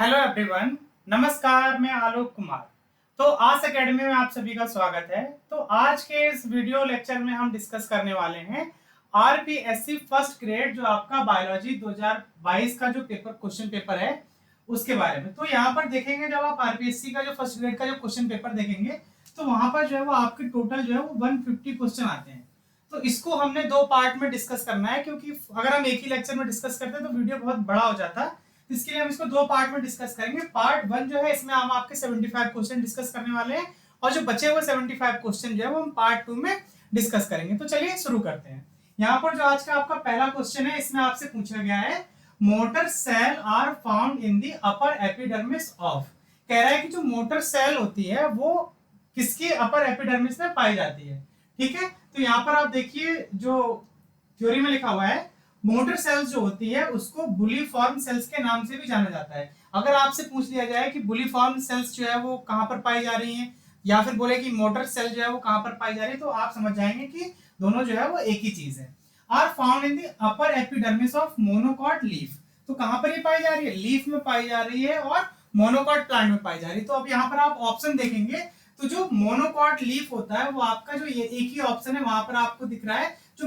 Hello everyone, नमस्कार। मैं आलोक कुमार। तो आज एकेडमी में आप सभी का स्वागत है। तो आज के इस वीडियो लेक्चर में हम डिस्कस करने वाले हैं आरपीएससी फर्स्ट ग्रेड जो आपका बायोलॉजी 2022 का जो क्वेश्चन पेपर है उसके बारे में। तो यहाँ पर देखेंगे, जब आप आरपीएससी का जो फर्स्ट ग्रेड का जो क्वेश्चन पेपर देखेंगे तो वहां पर जो है वो आपके टोटल जो है वो 150 क्वेश्चन आते हैं। तो इसको हमने दो पार्ट में डिस्कस करना है, क्योंकि अगर हम एक ही लेक्चर में डिस्कस करते हैं तो वीडियो बहुत बड़ा हो जाता है। इसके लिए हम इसको दो पार्ट में डिस्कस करेंगे। पार्ट वन जो है इसमें हम आपके 75 क्वेश्चन डिस्कस करने वाले हैं, और जो बचे हुए 75 क्वेश्चन जो है वो हम पार्ट टू में डिस्कस करेंगे। तो चलिए शुरू करते हैं। यहाँ पर जो आज का आपका पहला क्वेश्चन है, इसमें आपसे पूछा गया है motor cell are found in the upper epidermis of. कह रहा है कि जो मोटर सेल होती है वो किसकी अपर एपिडर्मिस में पाई जाती है। ठीक है, तो यहाँ पर आप देखिए जो थ्योरी में लिखा हुआ है, मोटर सेल्स जो होती है उसको बुलीफॉर्म सेल्स के नाम से भी जाना जाता है। अगर आपसे पूछ लिया जाए कि बुलीफॉर्म सेल्स जो है वो कहां पर पाई जा रही हैं, या फिर बोले कि मोटर सेल जो है वो कहां पर पाई जा रही है, तो आप समझ जाएंगे कि दोनों जो है वो एक ही चीज है। Are found in the upper epidermis of monocot leaf. तो कहां पर ये पाई जा रही है? लीफ में पाई जा रही है और मोनोकॉट प्लांट में पाई जा रही है। तो अब यहाँ पर आप ऑप्शन देखेंगे तो जो मोनोकॉट लीफ होता है वो आपका जो ये एक ही ऑप्शन है, वहां पर आपको दिख रहा है जो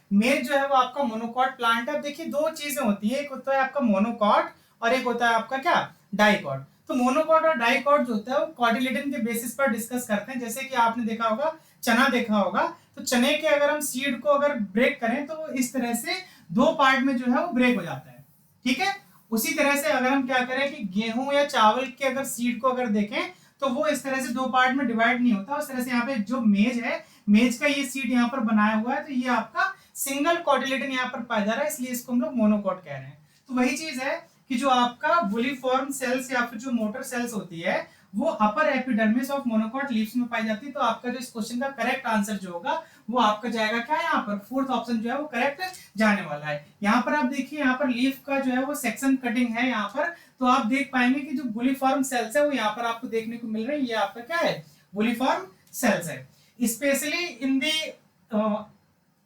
मेज जो है वो आपका मोनोकॉट प्लांट है। अब देखिए दो चीजें होती है, एक होता है आपका मोनोकॉट और एक होता है आपका क्या, डाइकॉट। तो मोनोकॉट और डाइकॉट जो होता है वो कॉटिलेडन के बेसिस पर डिस्कस करते हैं। जैसे कि आपने देखा होगा, चना देखा होगा, तो चने के अगर हम सीड को अगर ब्रेक करें तो वो इस तरह से दो पार्ट में जो है वो ब्रेक हो जाता है। ठीक है, उसी तरह से अगर हम क्या करें कि गेहूं या चावल के अगर सीड को अगर देखें तो वो इस तरह से दो पार्ट में डिवाइड नहीं होता। उस तरह से यहाँ पे जो मेज है, मेज का ये सीड यहाँ पर बनाया हुआ है, तो ये आपका सिंगल कॉटिलेडन यहाँ पर पाया जा रहा है, इसलिए इसको हम लोग मोनोकॉट कह रहे हैं। तो वही चीज है कि जो आपका बुलीफॉर्म सेल्स या फिर जो मोटर सेल्स होती है वो अपर एपिडर्मिस ऑफ मोनोकॉट लीव्स में पाई जाती है। तो आपका जो इस क्वेश्चन का करेक्ट आंसर जो होगा वो आपका जाएगा क्या, यहाँ पर फोर्थ ऑप्शन जो है वो करेक्ट जाने वाला है। यहाँ पर आप देखिए, यहाँ पर लीफ का जो है वो सेक्शन कटिंग है यहाँ पर, तो आप देख पाएंगे कि जो बुलीफॉर्म सेल्स है वो यहाँ पर आपको देखने को मिल रही है। ये आपका क्या है, बुलीफॉर्म सेल्स है। स्पेशली इन दी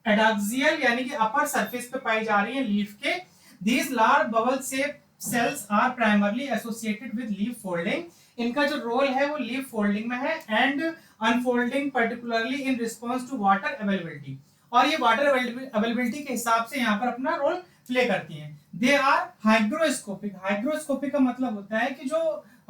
एडाक्सियल यानी कि अपर सरफेस पे पाई जा रही है लीफ के। These large bubble shape cells are primarily associated with leaf folding. इनका जो रोल है वो लीफ फोल्डिंग में है and unfolding particularly in response to water availability. और ये वाटर अवेलेबिलिटी के हिसाब से यहाँ पर अपना रोल प्ले करती हैं। They are hygroscopic. हाइग्रोस्कोपिक का मतलब होता है कि जो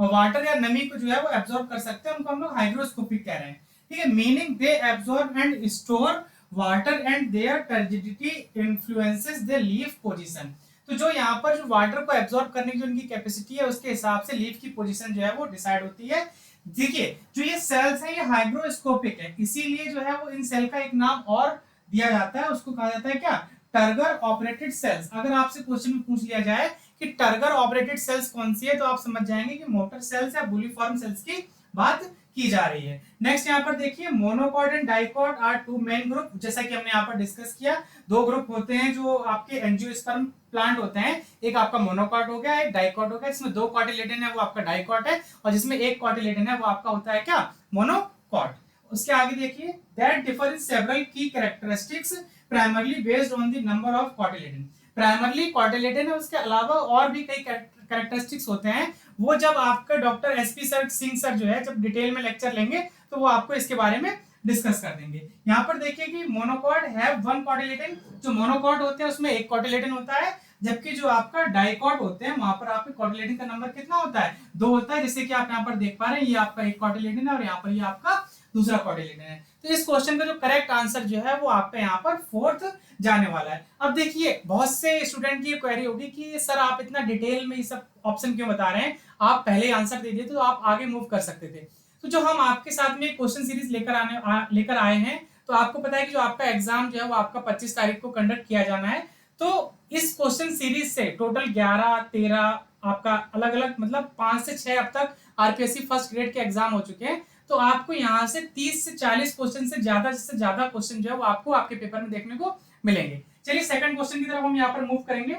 वाटर या नमी को जो है वो एब्जॉर्ब कर सकते हैं, उनको हम लोग हाइग्रोस्कोपिक कह रहे हैं। ठीक है, meaning they absorb and store water and their turgidity influences the leaf position. तो जो यहाँ पर जो वाटर को एब्जॉर्ब करने की जो उनकी कैपेसिटी है उसके हिसाब से लीफ की पोजीशन जो है वो डिसाइड होती है। देखिए जो ये सेल्स है ये हाइग्रोस्कोपिक है, इसीलिए जो है वो इन सेल का एक नाम और दिया जाता है, उसको कहा जाता है क्या, टर्गर ऑपरेटेड सेल्स। अगर आपसे क्वेश्चन में पूछ लिया जाए कि टर्गर ऑपरेटेड सेल्स कौन सी है, तो आप समझ जाएंगे कि मोटर सेल्स या बुलीफॉर्म सेल्स की बात की जा रही है। नेक्स्ट यहाँ पर देखिए, monocot and dicot are two main group. जैसा कि हमने यहाँ पर डिस्कस किया, दो ग्रुप होते हैं जो आपके एंजियोस्पर्म प्लांट होते हैं। एक आपका मोनोकॉट हो गया, एक डाइकॉट हो गया। इसमें दो कॉटिलेडन है वो आपका डाइकॉट है, और जिसमें एक कॉटिलेडन है वो आपका होता है क्या, मोनोकॉट। उसके आगे देखिए, दैट डिफर इन सेवरल की characteristics primarily based on the number of cotyledon. Primarily cotyledon है, उसके अलावा और भी कई कैरेक्टरिस्टिक्स होते हैं। वो जब आपका doctor SP sir Singh sir जो है जब डिटेल में लेक्चर लेंगे तो वो आपको इसके बारे में डिस्कस कर देंगे। यहाँ पर देखिए कि मोनोकॉट हैव वन कॉटिलेडन। जो मोनोकॉट होते हैं उसमें एक कॉटिलेडन होता है, जबकि जो आपका डाइकॉट होते हैं वहां पर आपके कॉटिलेडन का नंबर कितना होता है, दो होता है। जैसे कि आप यहाँ पर देख पा रहे हैं, ये आपका एक कॉटिलेडन है और यहाँ पर ये आपका दूसरा कॉटिलेडन है। तो इस क्वेश्चन का जो करेक्ट आंसर जो है वो आपका यहाँ पर फोर्थ जाने वाला है। अब देखिए बहुत से स्टूडेंट की क्वेरी होगी कि सर आप इतना डिटेल में ये सब ऑप्शन क्यों बता रहे हैं, आप पहले आंसर दे दिए तो आप आगे मूव कर सकते थे। तो जो हम आपके साथ में क्वेश्चन सीरीज लेकर आए हैं, तो आपको पता है कि जो आपका एग्जाम जो है वो आपका 25 तारीख को कंडक्ट किया जाना है। तो इस क्वेश्चन सीरीज से टोटल 11-13 आपका अलग अलग मतलब 5 से 6 अब तक आरपीएससी फर्स्ट ग्रेड के एग्जाम हो चुके हैं। तो आपको यहाँ से 30 से 40 क्वेश्चन से ज्यादा क्वेश्चन जो है वो आपको आपके पेपर में देखने को मिलेंगे। चलिए सेकंड क्वेश्चन की तरफ हम यहाँ पर मूव करेंगे।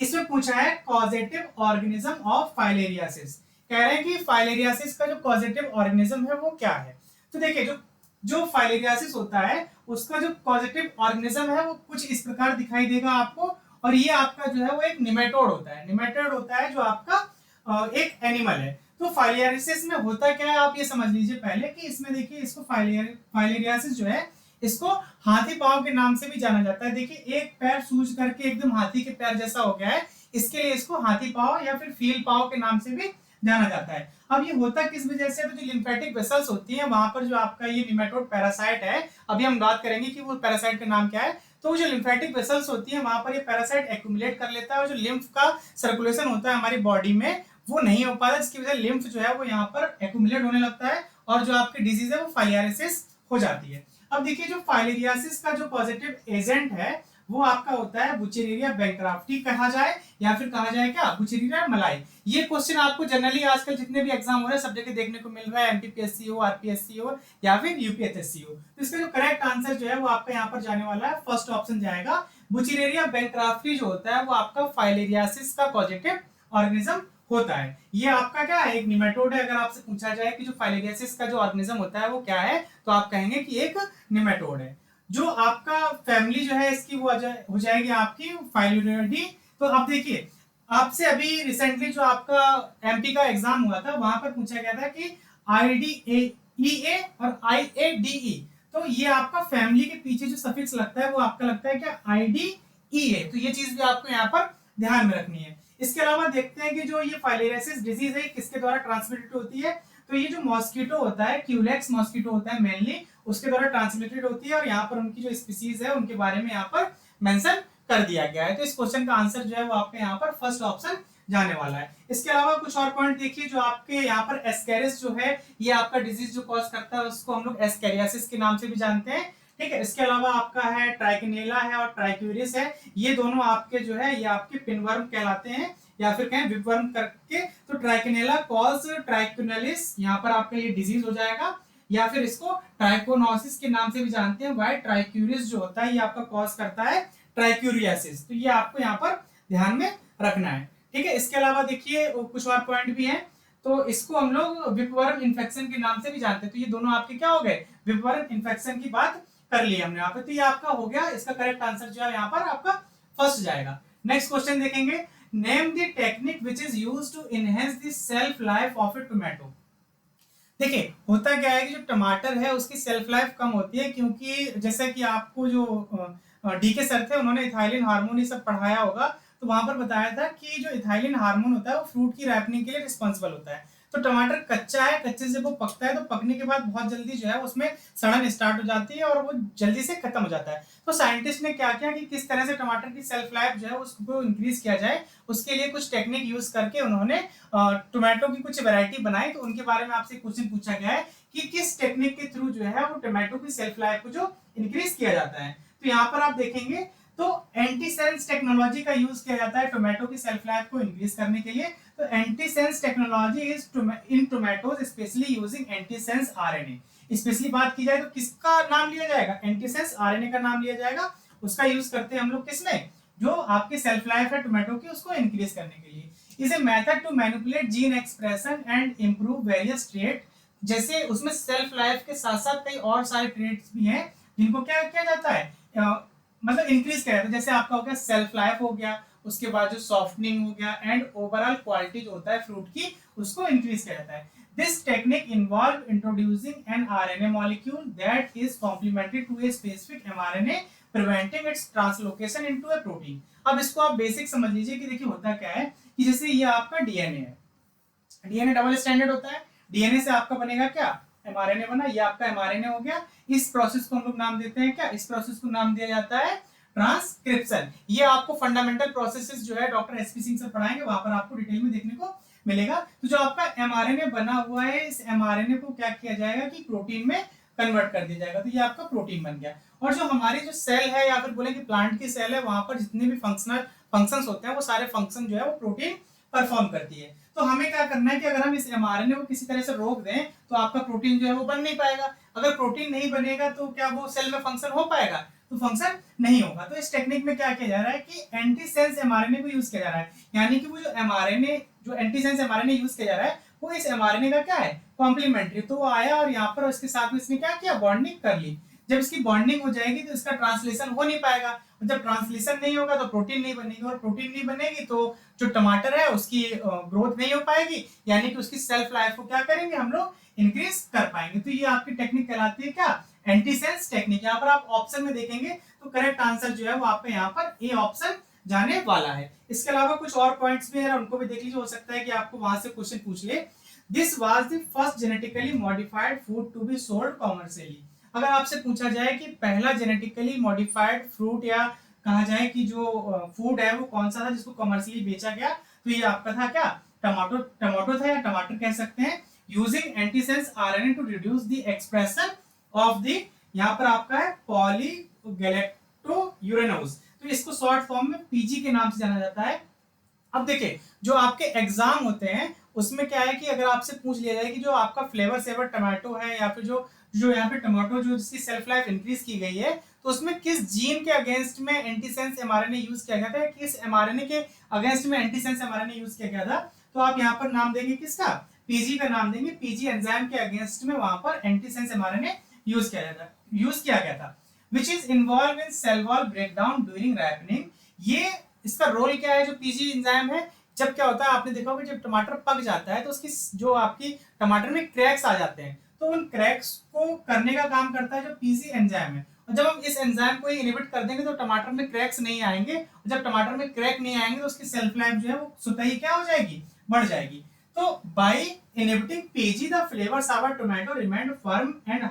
इसमें पूछा है कॉजेटिव ऑर्गेनिज्म ऑफ फाइलेरियासिस। कह रहे हैं कि फाइलेरियासिस का जो कॉजेटिव ऑर्गेनिज्म है वो क्या है। तो देखिए जो जो फाइलेरियासिस होता है उसका जो कॉजेटिव ऑर्गेनिज्म है वो कुछ इस प्रकार दिखाई देगा आपको, और ये आपका जो है वो एक निमेटोड होता है। निमेटोड होता है जो आपका एक एनिमल है। तो फाइलियारिसिस में होता क्या है आप ये समझ लीजिए पहले कि इसमें देखिए इसको फाइलेरियासिस जो है इसको हाथी पांव के नाम से भी जाना जाता है। देखिए एक पैर सूज करके एकदम हाथी के पैर जैसा हो गया है, इसके लिए इसको हाथी पांव या फिर फील पांव के नाम से भी जाना जाता है। अब ये होता किस वजह से, तो जो लिम्फेटिक वेसल्स होती हैं वहां पर जो आपका ये निमेटोड पैरासाइट है, अभी हम बात करेंगे कि वो पैरासाइट का नाम क्या है। तो जो लिम्फेटिक वेसल्स होती हैं वहां पर ये पैरासाइट एक्यूमुलेट कर लेता है और जो लिम्फ का सर्कुलेशन होता है हमारी बॉडी में वो नहीं हो पाता, जिसकी वजह से लिम्फ जो है वो यहाँ पर एक्यूमुलेट होने लगता है और जो आपकी डिजीज है वो फाइलियारिसिस हो जाती है। अब देखिए जो फाइलेरियासिस का जो पॉजिटिव एजेंट है वो आपका होता है बुचेरिया बैंक्राफ्टी कहा जाए या फिर कहा जाए क्या बुचेरिया मलाई। ये क्वेश्चन आपको जनरली आजकल जितने भी एग्जाम हो रहे हैं सब जगह देखने को मिल रहा है, एमपीपीएससी हो, आरपीएससी हो या फिर यूपीएससी हो। तो इसका जो करेक्ट आंसर जो है वो आपका यहाँ पर जाने वाला है, फर्स्ट ऑप्शन जाएगा बुचेरिया बैंक्राफ्टी जो होता है वो आपका फाइलेरियासिस का पॉजिटिव ऑर्गेनिज्म होता है। ये आपका क्या है, एक निमेटोड है। अगर आपसे पूछा जाए कि जो फाइलेरियासिस का जो ऑर्गेनिज्म होता है वो क्या है, तो आप कहेंगे कि एक निमेटोड है। जो आपका फैमिली जो है इसकी वो हो जाएगी आपकी फाइलेरिडी। तो आप देखिए आपसे अभी रिसेंटली जो आपका एमपी का एग्जाम हुआ था वहां पर पूछा गया था कि IDEA और IADE, तो ये आपका फैमिली के पीछे जो सफिक्स लगता है वो आपका लगता है क्या IDEA। तो ये चीज भी आपको यहाँ पर ध्यान में रखनी है। इसके अलावा देखते हैं कि जो ये फाइलेरियासिस डिजीज है किसके द्वारा ट्रांसमिटेड होती है। तो ये जो मॉस्किटो होता है, क्यूलेक्स मॉस्किटो होता है मेनली, उसके द्वारा ट्रांसमिटेड होती है और यहाँ पर उनकी जो स्पीसीज है उनके बारे में यहाँ पर मेंशन कर दिया गया है। तो इस क्वेश्चन का आंसर जो है वो आपके यहाँ पर फर्स्ट ऑप्शन जाने वाला है। इसके अलावा कुछ और पॉइंट देखिए, जो आपके यहाँ पर एस्केरिस जो है ये आपका डिजीज जो कॉज करता है उसको हम लोग एस्केरियासिस के नाम से भी जानते हैं, ठीक है। इसके अलावा आपका है ट्राइकिनेला है और ट्राइक्यूरिस है, ये दोनों आपके जो है ये आपके पिनवर्म कहलाते हैं या फिर कहें विपवर्म करके। तो ट्राइकिनेला कॉज ट्राइक्यूनेलिस, यहाँ पर आपका ये डिजीज हो जाएगा, या फिर इसको ट्राइकोनोसिस के नाम से भी जानते हैं। वाई ट्राइक्यूरिस जो होता है ये आपका कॉज करता है ट्राइक्यूरियासिस। तो ये आपको यहाँ पर ध्यान में रखना है, ठीक है। इसके अलावा देखिए कुछ और पॉइंट भी हैं, तो इसको हम लोग विपवर्म इन्फेक्शन के नाम से भी जानते हैं। तो ये दोनों आपके क्या हो गए, विपवर्म इन्फेक्शन की बात कर ली हमने यहाँ पे। तो ये आपका हो गया, इसका करेक्ट आंसर जो है यहाँ पर आपका फर्स्ट जाएगा। नेक्स्ट क्वेश्चन देखेंगे, name the technique which is used to enhance the shelf life of a tomato. देखिए होता क्या है कि जो टमाटर है उसकी सेल्फ लाइफ कम होती है, क्योंकि जैसा कि आपको जो डीके सर थे उन्होंने इथाइलिन हार्मोन ये सब पढ़ाया होगा, तो वहां पर बताया था कि जो इथाइलिन हार्मोन होता है वो फ्रूट की रैपनिंग के लिए रिस्पॉन्सिबल होता है। तो टमाटर कच्चा है, कच्चे से वो पकता है तो पकने के बाद बहुत जल्दी जो है उसमें सड़न स्टार्ट हो जाती है और वो जल्दी से खत्म हो जाता है। तो साइंटिस्ट ने क्या किया कि किस तरह से टमाटर की सेल्फ लाइफ जो है उसको इंक्रीज किया जाए, उसके लिए कुछ टेक्निक यूज करके उन्होंने टोमेटो की कुछ वैरायटी बनाई। तो उनके बारे में आपसे क्वेश्चन पूछा गया है कि किस टेक्निक के थ्रू जो है वो टोमेटो की सेल्फ लाइफ को जो इंक्रीज किया जाता है। तो यहाँ पर आप देखेंगे तो एंटीसेंस टेक्नोलॉजी का यूज किया जाता है टोमेटो की सेल्फ लाइफ को इंक्रीज करने के लिए। तो antisense technology is in tomatoes specially using antisense RNA. Specially बात की जाए तो किसका नाम लिया जाएगा, एंटीसेंस आरएनए का नाम लिया जाएगा। उसका यूज करते हैं हम लोग किसमें, जो आपकी सेल्फ लाइफ है टोमेटो की उसको इंक्रीज करने के लिए। Is a method to manipulate gene expression and improve various trait. जैसे उसमें सेल्फ लाइफ के साथ साथ कई और सारे ट्रेट्स भी हैं जिनको क्या किया जाता है, मतलब इंक्रीज किया जाता है। जैसे आपका हो गया सेल्फ लाइफ हो गया, उसके बाद जो सॉफ्टनिंग हो गया एंड ओवरऑल क्वालिटी जो होता है फ्रूट की उसको इंक्रीज किया जाता है। This technique involve introducing an RNA molecule that is complementary to a specific mRNA preventing its translocation into a protein. अब इसको आप बेसिक समझ लीजिए कि देखिए होता क्या है कि जैसे ये आपका डीएनए है, डीएनए डबल स्टैंडर्ड होता है, डीएनए से आपका बनेगा क्या एमआरएनए बना, ये आपका एमआरएनए हो गया। इस प्रोसेस को हम लोग नाम देते हैं क्या, इस प्रोसेस को नाम दिया जाता है ट्रांसक्रिप्शन। ये आपको फंडामेंटल प्रोसेसेस जो है डॉक्टर एसपी सिंह सर पढ़ाएंगे, वहां पर आपको डिटेल में देखने को मिलेगा। तो जो आपका एमआरएनए बना हुआ है इस एमआरएनए को क्या किया जाएगा कि प्रोटीन में कन्वर्ट कर दिया जाएगा। तो ये आपका प्रोटीन बन गया। और जो हमारी जो सेल है या फिर बोले कि प्लांट की सेल है, वहां पर जितने भी फंक्शंस होते हैं वो सारे फंक्शन जो है वो प्रोटीन परफॉर्म करती है। तो हमें क्या करना है कि अगर हम इस एमआरएनए को किसी तरह से रोक दें तो आपका प्रोटीन जो है वो बन नहीं पाएगा। अगर प्रोटीन नहीं बनेगा तो क्या वो सेल में फंक्शन हो पाएगा, तो फंक्शन नहीं होगा। तो इस टेक्निक में क्या किया जा रहा है कि एंटीसेंस एमआरएनए को यूज किया जा रहा है, यानी कि वो जो एमआरएनए जो एंटीसेंस एमआरएनए यूज किया जा रहा है वो इस एमआरएनए का क्या है कॉम्प्लीमेंट्री। तो वो आया और यहाँ पर उसके साथ में इसने क्या किया बॉन्डिंग कर ली। जब इसकी बॉन्डिंग हो जाएगी तो इसका ट्रांसलेशन हो नहीं पाएगा, और जब ट्रांसलेशन नहीं होगा तो प्रोटीन नहीं बनेगी, और प्रोटीन नहीं बनेगी तो जो टमाटर है उसकी ग्रोथ नहीं हो पाएगी, यानी कि उसकी सेल्फ लाइफ को क्या करेंगे हम लोग इंक्रीज कर पाएंगे। तो ये आपकी टेक्निक कहलाती है क्या, एंटीसेंस टेक्निक। यहाँ पर आप ऑप्शन में देखेंगे तो करेक्ट आंसर जो है वो आपका यहाँ पर ए ऑप्शन जाने वाला है। इसके अलावा कुछ और पॉइंट्स भी है, उनको भी देख लीजिए, हो सकता है कि आपको वहां से क्वेश्चन पूछ ले। This was the first genetically modified food to be sold commercially. अगर आपसे पूछा जाए कि पहला जेनेटिकली मॉडिफाइड फ्रूट या कहा जाए कि जो फूड है वो कौन सा था जिसको कमर्शियली बेचा गया, तो ये आपका था क्या, टमाटो था, या टमाटर कह सकते हैं। Using antisense RNA to reduce the expression of the, यहाँ पर आपका है पॉलीगैलेक्टोयूरेनोज, तो इसको शॉर्ट फॉर्म में पीजी के नाम से जाना जाता है। अब देखिए जो आपके एग्जाम होते हैं उसमें क्या है कि अगर आपसे पूछ लिया जाए कि जो आपका फ्लेवर सेवर टमाटो है, या फिर जो जो यहाँ पे टमाटो जो जिसकी सेल्फ लाइफ इंक्रीज की गई है, तो उसमें किस जीन के अगेंस्ट में एंटीसेंस एमआरएनए यूज किया गया था, किस एमआरएनए के अगेंस्ट में एंटीसेंस एमआरएनए यूज किया गया था, तो आप यहाँ पर नाम देंगे किसका, पीजी का नाम देंगे। पीजी एंजाइम के अगेंस्ट में वहां पर एंटीसेंस एमआरएनए यूज किया गया था which is involved in cell wall breakdown during ripening। ये इसका रोल क्या है, जो पीजी एंजाइम है, जब क्या होता है आपने देखा होगा जब टमाटर पक जाता है तो उसकी जो आपकी टमाटर में क्रैक्स आ जाते हैं, तो उन क्रैक्स को करने का काम करता है जो पीजी एंजाइम है। और जब हम इस एंजाइम को इनहिबिट कर देंगे तो टमाटर में क्रैक्स नहीं आएंगे, और जब टमाटर में क्रैक नहीं आएंगे तो उसकी सेल्फ लाइफ जो है वो स्वतः ही क्या हो जाएगी, बढ़ जाएगी। तो by inhibiting PG the flavour sour tomato remained firm and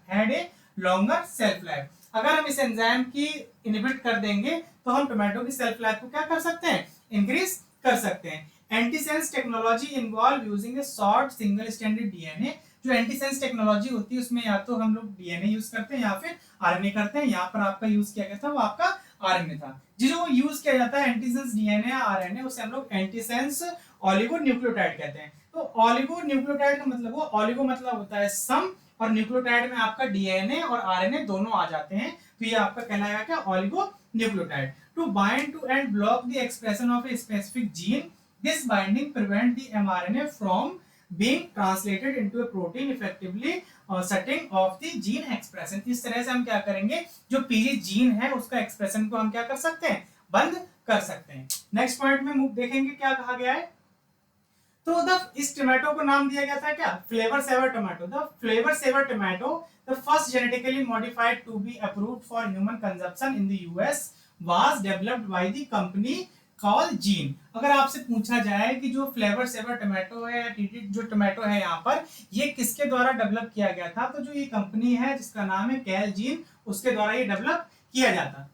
had a longer shelf life. अगर हम इस एंजाइम की इनहिबिट कर देंगे तो हम टोमेटो की सेल्फ लाइफ को क्या कर सकते हैं, इंक्रीज कर सकते हैं। एंटीसेंस टेक्नोलॉजी इन्वॉल्व यूजिंग ए शॉर्ट सिंगल स्ट्रैंडेड डीएनए। जो एंटीसेंस टेक्नोलॉजी होती है उसमें या तो हम लोग डीएनए यूज करते हैं या फिर आरएनए करते हैं। यहाँ पर आपका यूज किया गया था वो आपका आरएनए था। जो यूज किया जाता है एंटीसेंस डीएनए या आरएनए, उसे हम लोग एंटीसेंस ऑलिगोन्यूक्लियोटाइड कहते हैं। तो ऑलिगोन्यूक्लियोटाइड का मतलब, वो ऑलिगो मतलब होता है सम, और न्यूक्लियोटाइड में आपका डीएनए और आरएनए दोनों आ जाते हैं, तो ये आपका कहलाएगा क्या, oligonucleotide. To bind to and block the expression of a specific gene, this binding prevent the mRNA from being translated into a protein effectively setting of the gene expression। इस तरह से हम क्या करेंगे, जो पीजी जीन है उसका expression को हम क्या कर सकते हैं, बंद कर सकते हैं। नेक्स्ट पॉइंट में देखेंगे क्या कहा गया है। तो इस टोमेटो को नाम दिया गया था क्या, Flavr Savr tomato. The Flavr Savr tomato, the first genetically modified to be approved for human consumption in the US, was developed by the company Calgene. अगर आपसे पूछा जाए कि जो फ्लेवर सेवर टोमेटो है, जो टोमेटो है यहाँ पर, ये किसके द्वारा डेवलप किया गया था, तो जो ये कंपनी है जिसका नाम है कैल जीन, उसके द्वारा ये डेवलप किया जाता।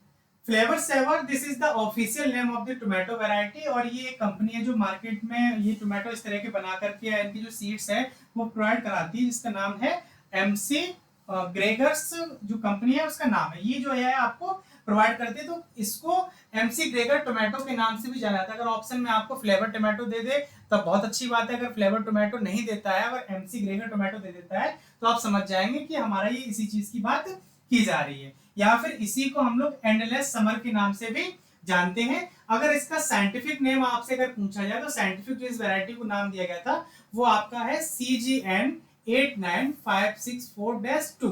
Flavr Savr, this is the official name of the tomato variety, और ये कंपनी है जो मार्केट में ये टोमेटो इस तरह के बना करके इनकी जो सीड्स है वो प्रोवाइड कराती है, जिसका नाम है एमसी ग्रेगर्स, जो कंपनी है उसका नाम है, ये जो है आपको प्रोवाइड करते हैं। तो इसको एमसी ग्रेगर टोमेटो के नाम से भी जाना जाता है। अगर ऑप्शन में आपको फ्लेवर टोमेटो दे दे तब बहुत अच्छी बात है, अगर फ्लेवर टोमेटो नहीं देता है, अगर एमसी ग्रेगर टोमेटो दे देता है तो आप समझ जाएंगे कि हमारा ये इसी चीज की बात की जा रही है। या फिर इसी को हम लोग एंडलेस समर के नाम से भी जानते हैं। अगर इसका साइंटिफिक नेम आपसे अगर पूछा जाए तो साइंटिफिक जो इस वैरायटी को नाम दिया गया था वो आपका है CGN 89564-2।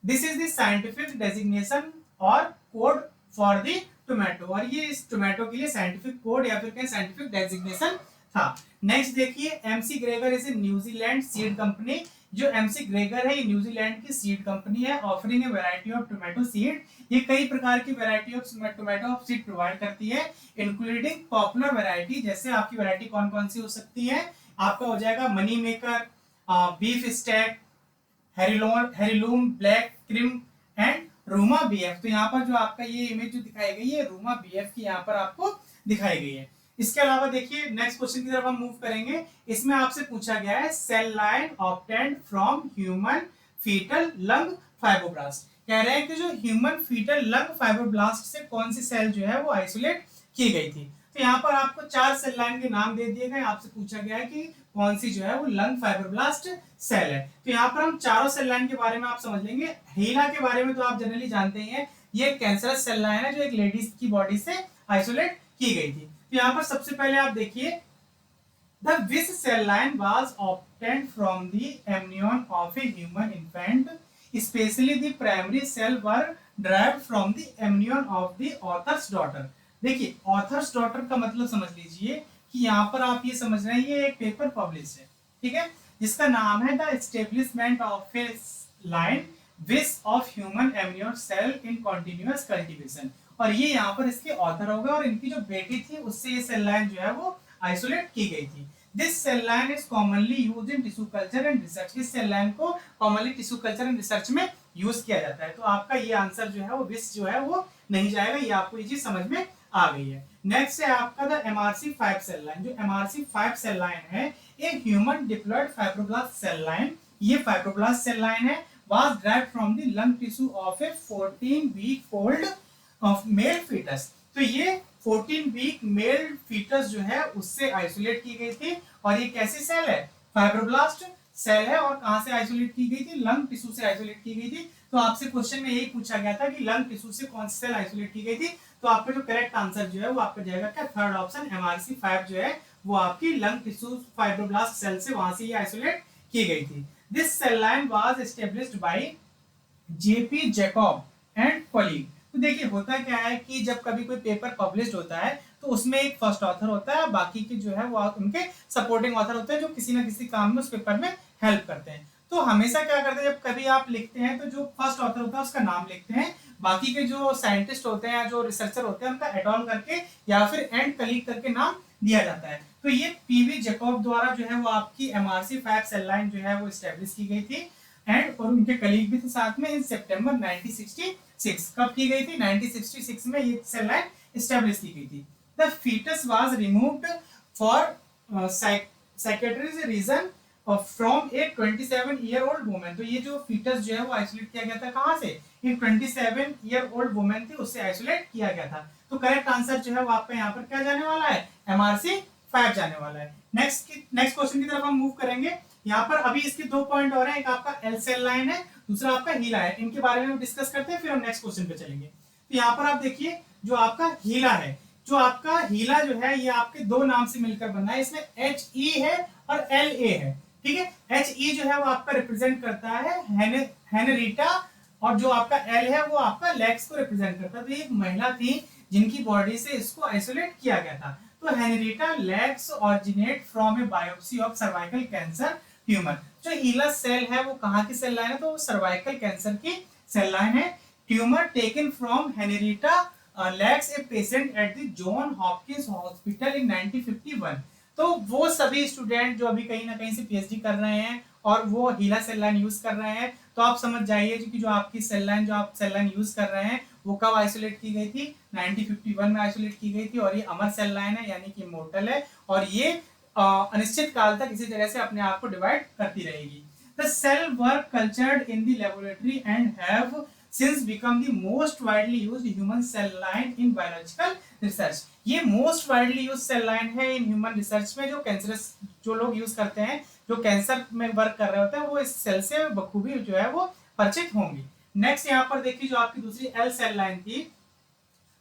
This is the scientific designation और कोड फॉर द टोमेटो, और ये इस टोमेटो के लिए साइंटिफिक कोड या फिर कहें साइंटिफिक डेजिग्नेशन था। नेक्स्ट देखिए, MC Gregor is a New Zealand seed company. जो एमसी ग्रेगर है ये न्यूजीलैंड की सीड कंपनी है, offering A variety of tomato seed. ये कई प्रकार की variety of tomato seed provide करती है, इंक्लूडिंग पॉपुलर वैरायटी। जैसे आपकी वैरायटी कौन कौन सी हो सकती है, आपका हो जाएगा money maker, beefsteak, heirloom, black Krim and Roma VF. तो यहाँ पर जो आपका ये इमेज जो दिखाई गई है रूमा बीएफ की यहाँ पर आपको दिखाई गई है। इसके अलावा देखिए नेक्स्ट क्वेश्चन की तरफ हम मूव करेंगे। इसमें आपसे पूछा गया है cell line obtained from human fetal lung fibroblast. कह रहे हैं कि जो ह्यूमन फीटल लंग फाइब्रोब्लास्ट से कौन सी सेल जो है वो आइसोलेट की गई थी। तो यहाँ पर आपको 4 सेल लाइन के नाम दे दिए गए। आपसे पूछा गया है कि कौन सी जो है वो लंग फाइब्रोब्लास्ट सेल है। तो यहाँ पर हम चारों सेल लाइन के बारे में आप समझ लेंगे। हीला के बारे में तो आप जनरली जानते ही हैं, ये कैंसरस सेल लाइन है जो एक लेडीज की बॉडी से आइसोलेट की गई थी। तो यहाँ पर सबसे पहले आप देखिए, the which cell line was obtained from the amnion of a human infant. Specially the primary cell were derived from the amnion of the author's daughter। देखिए ऑथर्स डॉटर का मतलब समझ लीजिए कि यहाँ पर आप ये समझ रहे हैं ये एक पेपर पब्लिश है, ठीक है, जिसका नाम है the establishment of a line विस of human amnion cell in continuous cultivation. और ये यहाँ पर इसके ऑथर हो गए और इनकी जो बेटी थी उससे ये सेल लाइन जो है वो आइसोलेट की गई थी। This cell line is commonly used in tissue culture and research. इस सेल लाइन को commonly tissue culture and research में यूज किया जाता है। तो आपका ये आंसर जो है वो विस जो है वो नहीं जाएगा, ये आपको ये चीज समझ में आ गई है। नेक्स्ट है आपका द MRC5 सेल लाइन। जो MRC5 सेल लाइन है एक human diploid fibroblast cell line, ये फाइब्रोब्लास्ट सेल लाइन है, was derived from the lung tissue of a 14-week old of male fetus। तो ये 14-week मेल फीटस जो है उससे आइसोलेट की गई थी। और ये कैसी सेल है? फाइब्रोब्लास्ट सेल है। और कहां से आइसोलेट की गई थी? लंग टिश्यू से आइसोलेट की गई थी। तो आपसे क्वेश्चन में यही पूछा गया था कि लंग टिश्यू से कौन सी सेल आइसोलेट की गई थी। तो आपका जो करेक्ट आंसर जो है वो आपका जाएगा क्या? थर्ड ऑप्शन MRC5 जो है वो आपकी लंग टिश्यू फाइब्रोब्लास्ट सेल से वहां से ये आइसोलेट की गई थी। This cell line was established by J.P. Jacob and colleague। तो देखिए होता क्या है कि जब कभी कोई पेपर पब्लिश होता है तो उसमें एक फर्स्ट ऑथर होता है, बाकी के जो है वो उनके सपोर्टिंग ऑथर होते हैं जो किसी ना किसी काम में उस पेपर में हेल्प करते हैं। तो हमेशा क्या करते हैं जब कभी आप लिखते हैं तो जो फर्स्ट ऑथर होता है उसका नाम लिखते हैं, बाकी के जो साइंटिस्ट होते हैं या जो रिसर्चर होते हैं उनका एड ऑन करके या फिर एंड कलीग करके नाम दिया जाता है। तो ये पीवी जैकब द्वारा जो है वो आपकी MRC5 सेल लाइन जो है वो एस्टेब्लिश की गई थी एंड और उनके कलीग भी थे साथ में इन सितंबर 1966। कब की गई थी? 1966 में ये सेल लाइन एस्टेब्लिश की गई थी। The fetus was removed for psychiatric reason from a 27-year-old woman. तो ये जो फीटस जो है वो आइसोलेट किया गया था कहां से? एक 27-year-old वुमन थी, उससे आइसोलेट किया गया था। तो करेक्ट आंसर जो है वो आपका यहाँ पर क्या जाने वाला है? MRC5 जाने वाला है। नेक्स्ट क्वेश्चन की तरफ हम मूव करेंगे। यहाँ पर अभी इसके दो पॉइंट और हैं, एक आपका एल सेल लाइन है, दूसरा आपका हीला है। इनके बारे में हम डिस्कस करते हैं फिर हम नेक्स्ट क्वेश्चन पे चलेंगे। तो यहाँ पर आप देखिए जो आपका हीला है, जो आपका हीला जो है ये आपके दो नाम से मिलकर बना है। इसमें HE है और LA है, ठीक है। HE जो है वो आपका रिप्रेजेंट करता है हेनरीटा और जो आपका L है वो आपका लेग्स को रिप्रेजेंट करता है। तो एक महिला थी जिनकी बॉडी से इसको आइसोलेट किया गया था। तो Henrietta legs originate from A biopsy of cervical cancer tumour. जो हीला सेल है वो कहाँ की सेल लाइन है? तो सर्वाइकल कैंसर की सेल लाइन है। Tumour taken from Henrietta legs a patient at the John Hopkins hospital in 1951। तो वो सभी स्टूडेंट जो अभी कहीं ना कहीं से PhD कर रहे हैं और वो हीला सेल लाइन यूज कर रहे हैं, तो आप समझ जाइए कि जो आपकी सेल लाइन जो आप सेल लाइन यूज कर रहे हैं वो कब आइसोलेट की गई थी? 1951 में आइसोलेट की गई थी। और ये अमर सेल लाइन है यानी कि इमॉर्टल है और ये अनिश्चित काल तक इसी तरह से अपने आप को डिवाइड करती रहेगी। The cell were cultured in the laboratory and have since become the most widely used human cell line in biological research। ये most widely used cell line है in human research में। जो कैंसरस जो लोग use करते हैं, जो cancer में वर्क कर रहे होते हैं, वो इस सेल से बखूबी जो है वो परिचित होंगे। नेक्स्ट यहाँ पर देखिए जो आपकी दूसरी L सेल लाइन थी,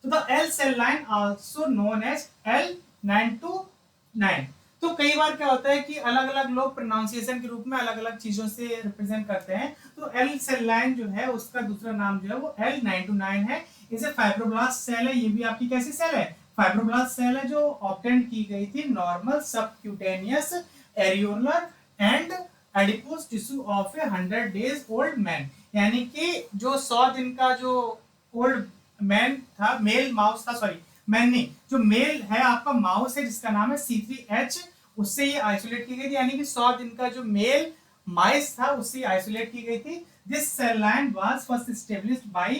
तो the L cell line also known as L929। तो कई बार क्या होता है कि अलग अलग लोग प्रोनाउंसिएशन के रूप में अलग अलग चीजों से रिप्रेजेंट करते हैं। तो एल सेल लाइन जो है उसका दूसरा नाम जो है वो L929 है। इसे फाइब्रोब्लास्ट सेल है। ये भी आपकी कैसी सेल है? फाइब्रोब्लास्ट सेल है जो ऑब्टेंड की गई थी normal subcutaneous areolar and adipose tissue of A 100 days old man. यानी कि जो 100 दिन का जो ओल्ड मैन था, मेल माउस था, सॉरी मैन नहीं, जो मेल है आपका माउस है जिसका नाम है C3H, उससे ये आइसोलेट की गई थी। यानी कि 100 दिन का जो मेल माइस था उससे आइसोलेट की गई थी। This cell line was first established by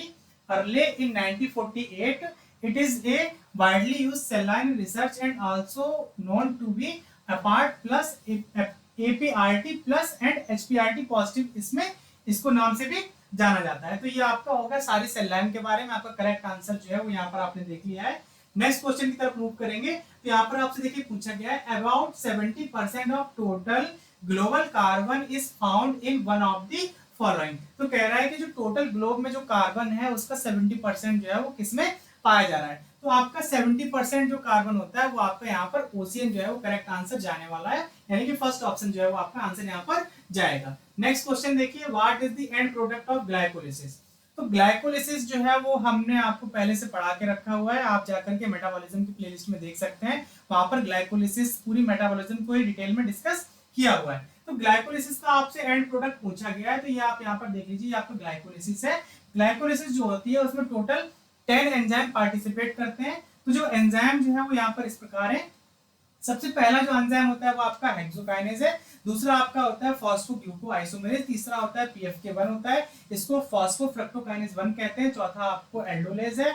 Earle in 1948। It is a widely used cell line in research and also known to be apart plus APRT plus and HPRT positive, इसमें इसको नाम से भी जाना जाता है। तो ये आपका होगा सारी सेल लाइन के बारे में। आपका करेक्ट आंसर जो है वो यहाँ पर आपने देख लिया है। नेक्स्ट क्वेश्चन की तरफ मूव करेंगे। तो यहाँ पर आपसे देखिए पूछा गया है about 70% of total global carbon is found in one of the following. तो कह रहा है कि जो टोटल ग्लोब में जो कार्बन है उसका 70% जो है वो किसमें पाया जा रहा है? तो आपका 70% जो कार्बन होता है वो आपका यहाँ पर ओशियन जो है वो करेक्ट आंसर जाने वाला है। यानी कि फर्स्ट ऑप्शन जो है वो आपका आंसर यहाँ पर जाएगा। नेक्स्ट क्वेश्चन देखिए, what is the end product of glycolysis. तो ग्लाइकोलिसिस जो है वो हमने आपको पहले से पढ़ा के रखा हुआ है, आप जाकर के मेटाबॉलिज्म की प्लेलिस्ट में देख सकते हैं, वहां पर ग्लाइकोलिसिस पूरी मेटाबॉलिज्म को ही डिटेल में डिस्कस किया हुआ है। तो ग्लाइकोलिसिस का आपसे एंड प्रोडक्ट पूछा गया है, तो ये आप यहाँ पर देख लीजिए, ये आपका ग्लाइकोलिसिस है। ग्लाइकोलिसिस जो होती है उसमें टोटल 10 एंजाइम पार्टिसिपेट करते हैं। तो जो एंजाइम जो है वो यहाँ पर इस प्रकार है। सबसे पहला जो एंजाइम होता है वो आपका हेक्सोकाइनेज है, दूसरा आपका होता है फॉस्फोग्लूकोआइसोमेरेज, तीसरा होता है पीएफके1 होता है, इसको फॉस्फोफ्रक्टोकाइनेज 1 कहते हैं, चौथा आपको एल्डोलेज है,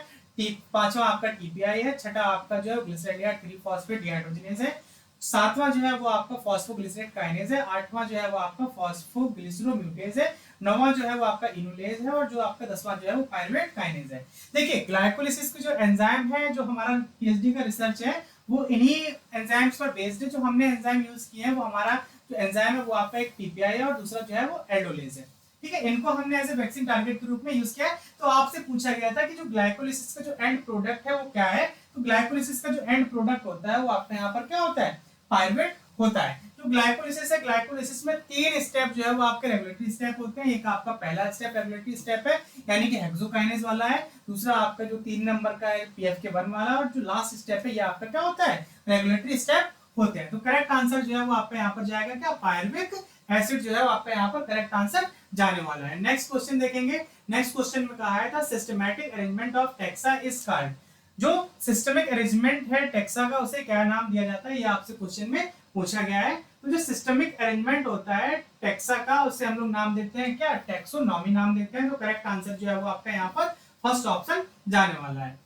पांचवा आपका टीपीआई है, छठा आपका जो है ग्लिसरॉल 3-फॉस्फेट डिहाइड्रोजनेज है, सातवां जो है वो आपका फॉस्फोग्लिसरेट काइनेज है, आठवां जो है वो आपका फॉस्फोग्लिसरोम्यूटेज है, नौवां जो है वो आपका इनुलेज है, और जो आपका 10वां जो है वो पायरुवेट काइनेज है। देखिए ग्लाइकोलिसिस का जो एंजाइम है, जो हमारा पीएचडी का रिसर्च है वो इन्हीं एंजाइम्स पर बेस्ड है। जो हमने एंजाइम यूज किए हैं वो हमारा जो एंजाइम है वो आपका एक टीपीआई है और दूसरा जो है वो एल्डोलेज है। ठीक है, इनको हमने एज ए वैक्सीन टारगेट के रूप में यूज किया है। तो आपसे पूछा गया था कि जो ग्लाइकोलिसिस का जो एंड प्रोडक्ट है वो क्या है। तो ग्लाइकोलिसिस का जो एंड प्रोडक्ट होता है वो आपके यहाँ पर क्या होता है, पायरुवेट होता है। जो ग्लाइकोलिसिस है, ग्लाइकोलिसिस में 3 स्टेप जो है वो आपके रेगुलेटरी स्टेप होते हैं। एक आपका पहला स्टेप रेगुलेटरी स्टेप है, यानी कि हेक्सोकाइनेज वाला है, दूसरा आपका जो 3 नंबर का है पीएफके1 वाला, और जो लास्ट स्टेप है ये आपका क्या होता है, रेगुलेटरी स्टेप होते हैं। तो करेक्ट आंसर जो है वो आपका यहाँ पर जाएगा क्या, पायरुविक एसिड जो है वो आपका यहाँ पर करेक्ट आंसर जाने वाला है। नेक्स्ट क्वेश्चन देखेंगे। नेक्स्ट क्वेश्चन में कहा है था systematic arrangement of taxa is called. जो सिस्टमिक अरेंजमेंट है टेक्सा का उसे क्या नाम दिया जाता है, ये आपसे क्वेश्चन में पूछा गया है। तो जो सिस्टमिक अरेंजमेंट होता है टेक्सा का उसे हम लोग नाम देते हैं क्या, टैक्सोनॉमी नाम देते हैं। तो करेक्ट आंसर जो है वो आपका यहाँ पर फर्स्ट ऑप्शन जाने वाला है।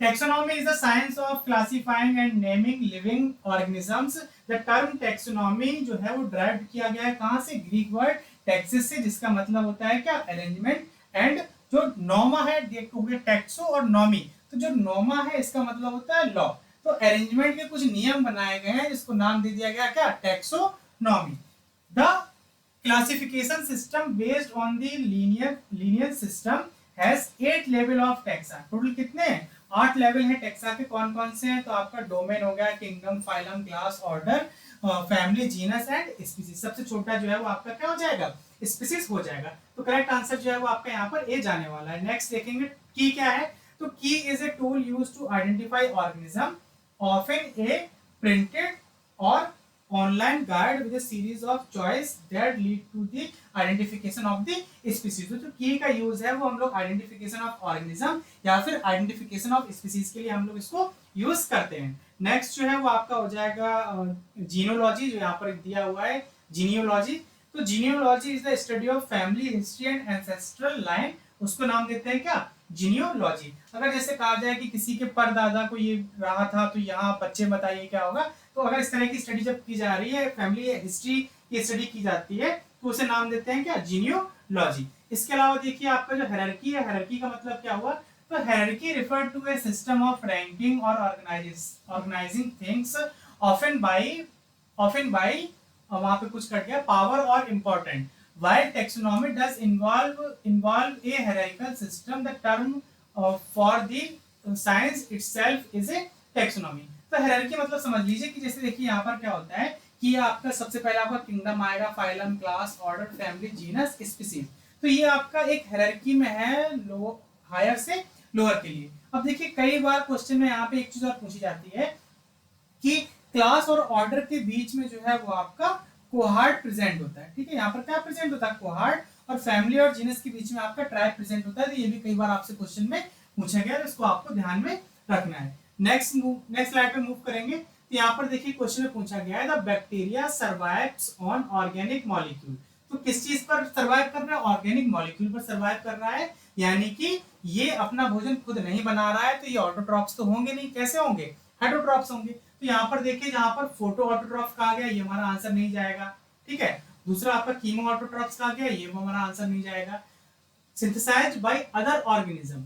Taxonomy is the science of classifying and naming living organisms. The term taxonomy जो है वो ड्राइव किया गया है कहां से, ग्रीक वर्ड टैक्सिस से, जिसका मतलब होता है क्या, अरेंजमेंट। एंड जो नोमा है, देखोगे टैक्सो और नॉमी, तो जो नोमा है इसका मतलब होता है लॉ। तो अरेंजमेंट के कुछ नियम बनाए गए हैं जिसको नाम दे दिया गया क्या, taxonomy. The classification system based on the linear system has 8 level of taxa. Total कितने हैं, 8 लेवल है टेक्सा के। कौन कौन से हैं, तो आपका डोमेन हो गया, kingdom, phylum, class, order, family, genus and species. सबसे छोटा जो है वो आपका क्या हो जाएगा, स्पीसीज हो जाएगा। तो करेक्ट आंसर जो है वो आपका यहाँ पर ए जाने वाला है। नेक्स्ट देखेंगे की क्या है। तो key is a tool used to identify organism, often a printed और online guide with a series of choice that lead to the identification of the species. तो जो की का यूज है वो हम लोग आइडेंटिफिकेशन ऑफ ऑर्गेनिज्म या फिर आइडेंटिफिकेशन ऑफ स्पीसीज के लिए हम लोग इसको यूज करते हैं। नेक्स्ट जो है वो आपका हो जाएगा जीनोलॉजी, जो यहाँ पर दिया हुआ है जीनियोलॉजी। तो genealogy is the study of family history and ancestral line, उसको नाम देते हैं क्या, जीनियोलॉजी। अगर जैसे कहा जाए कि किसी के परदादा को ये रहा था तो यहाँ बच्चे बताइए क्या होगा। तो अगर इस तरह की स्टडी जब की जा रही है, फैमिली हिस्ट्री की स्टडी की जाती है, तो उसे नाम देते हैं क्या, जीनियोलॉजी। इसके अलावा देखिए आपका जो हायरार्की है, हायरार्की का मतलब क्या हुआ, तो hierarchy refer to a system of ranking और ऑर्गेनाइजिंग थिंग्स ऑफन बाय वहां पे कुछ कट गया, पावर और important. While taxonomy does involve a hierarchical system, the term for the science itself is a taxonomy. तो हायरार्की मतलब समझ लीजिए कि जैसे देखिए यहाँ पर क्या होता है कि आपका सबसे पहले आपका किंगडम आएगा, phylum, class, order, family, genus, species. तो ये आपका एक हायरार्की में है, लो हायर से लोअर के लिए। अब देखिए कई बार क्वेश्चन में यहाँ पे एक चीज और पूछी जाती है कि क्लास और ऑर्डर के बीच में जो है वो आपका कोहार्ट प्रेजेंट होता है। ठीक है, यहाँ पर क्या प्रेजेंट होता है, कोहार्ट। और फैमिली और जीनस के बीच में आपका ट्राइब प्रेजेंट होता है। तो ये भी कई बार आपसे क्वेश्चन में पूछा गया, तो इसको आपको ध्यान में रखना है। नेक्स्ट स्लाइड पे मूव करेंगे। तो यहाँ पर देखिए क्वेश्चन में पूछा गया है, the bacteria survives on organic molecule. तो किस चीज पर सर्वाइव कर रहा है, ऑर्गेनिक मॉलिक्यूल पर सर्वाइव कर रहा है, यानी कि ये अपना भोजन खुद नहीं बना रहा है। तो ये ऑटोट्रॉफ्स तो होंगे नहीं, कैसे होंगे, हेटरोट्रॉफ्स होंगे। तो यहाँ पर देखिए जहां पर फोटो ऑटोट्रॉफ कहा गया, ये हमारा आंसर नहीं जाएगा। ठीक है, दूसरा आपका कीमो ऑटोट्रॉफ्स कहा गया, ये हमारा आंसर नहीं जाएगा। Synthesised by other organism,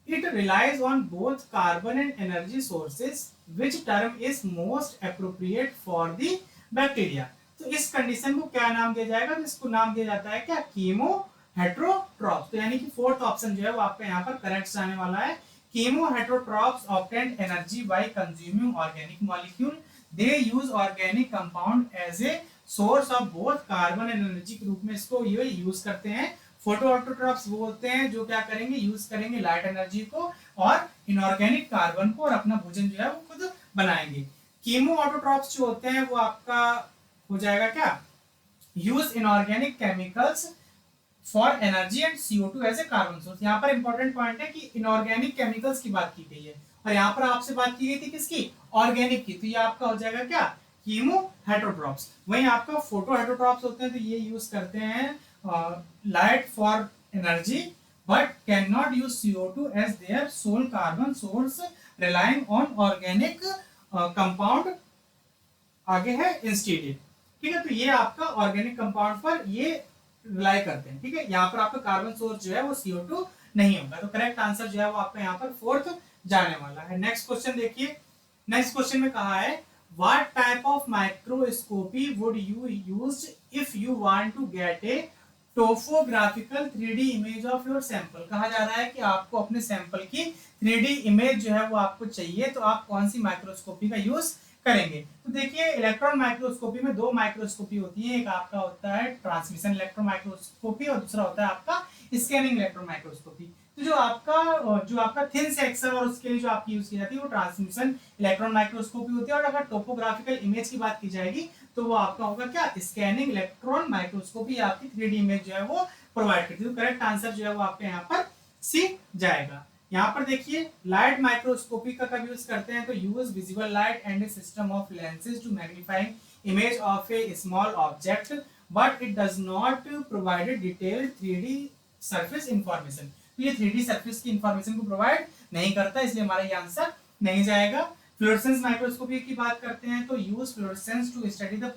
it relies on both carbon and energy sources, which term is most appropriate for the bacteria. तो इस कंडीशन को क्या नाम दिया जाएगा, तो इसको नाम दिया जाता है क्या, कीमो हेट्रोट्रॉफ्स। तो यानी कि फोर्थ ऑप्शन जो है वो आपका यहाँ पर करेक्ट आने वाला है। Chemo heterotrophs obtain energy by consuming organic molecule. They use organic compound as a source of both carbon and energy के रूप में इसको ये यूज करते हैं। फोटो ऑटोट्रॉप्स वो होते हैं जो क्या करेंगे, यूज करेंगे लाइट एनर्जी को और इनऑर्गेनिक कार्बन को, और अपना भोजन जो है वो खुद बनाएंगे। कीमो ऑटोट्रॉप्स जो होते हैं वो आपका हो जाएगा क्या, use inorganic chemicals for energy and CO2 as a carbon source. यहाँ पर इंपॉर्टेंट पॉइंट है कि इनऑर्गेनिक केमिकल्स की बात की गई है, और यहाँ पर आपसे बात की गई थी किसकी, ऑर्गेनिक की। तो ये आपका हो जाएगा क्या, कीमो हेटरोट्रॉप्स। वहीं आपका फोटो हेटरोट्रॉप्स होते हैं, तो ये यूज करते हैं light for energy but can not use CO2 as their sole carbon source, relying on organic compound. आगे है इंस्टीट्यूट, ठीक है। तो ये आपका ऑर्गेनिक कंपाउंड पर ये रिलाई करते हैं, ठीक है। यहाँ पर आपका कार्बन सोर्स जो है वो CO2 नहीं होगा। तो करेक्ट आंसर जो है वो आपका यहाँ पर फोर्थ जाने वाला है। नेक्स्ट क्वेश्चन देखिए, नेक्स्ट क्वेश्चन में कहा है what type of microscopy would you use if you want to get a topographical 3D image of your sample. कहा जा रहा है कि आपको अपने सैंपल की 3D इमेज जो है वो आपको चाहिए, तो आप कौन सी माइक्रोस्कोपी का यूज करेंगे। तो देखिए इलेक्ट्रॉन माइक्रोस्कोपी में दो माइक्रोस्कोपी होती है, एक आपका होता है ट्रांसमिशन इलेक्ट्रॉन माइक्रोस्कोपी और दूसरा होता है आपका स्कैनिंग इलेक्ट्रॉन माइक्रोस्कोपी। तो जो आपका थिन सेक्शन और उसके लिए जो आपकी यूज की जाती है वो ट्रांसमिशन इलेक्ट्रॉन माइक्रोस्कोपी होती है, और अगर टोपोग्राफिकल इमेज की बात की जाएगी तो वो आपका होगा क्या, स्कैनिंग इलेक्ट्रॉन माइक्रोस्कोपी आपकी 3D इमेज जो है वो प्रोवाइड करती है। तो करेक्ट आंसर जो है वो आपके यहाँ पर सी जाएगा। यहाँ पर देखिए लाइट माइक्रोस्कोपी का कब यूज करते हैं, तो use visible light and a system of lenses to magnifying image of a small object but it does not provide detailed 3D surface information. तो ये 3D सरफेस की इंफॉर्मेशन को प्रोवाइड नहीं करता, इसलिए हमारा ये आंसर नहीं जाएगा। फ्लोरेसेंस माइक्रोस्कोपी की बात करते हैं तो use fluorescence to study the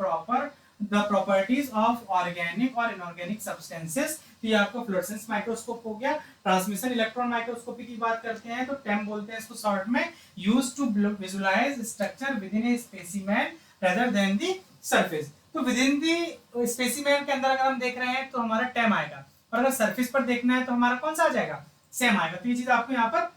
properties of organic और इनऑर्गेनिक सब्सटेंसेस। तो ये आपका फ्लोरेसेंस माइक्रोस्कोप हो गया। ट्रांसमिशन इलेक्ट्रॉन माइक्रोस्कोपी की बात करते हैं तो टेम बोलते हैं इसको शॉर्ट में, use to visualise structure within a specimen rather than the surface. तो विद इन द स्पेसिमेन के अंदर अगर हम देख रहे हैं तो हमारा टेम आएगा, और अगर सरफेस पर देखना है तो हमारा कौन सा आ जाएगा, सेम आएगा। तो ये चीज आपको यहाँ पर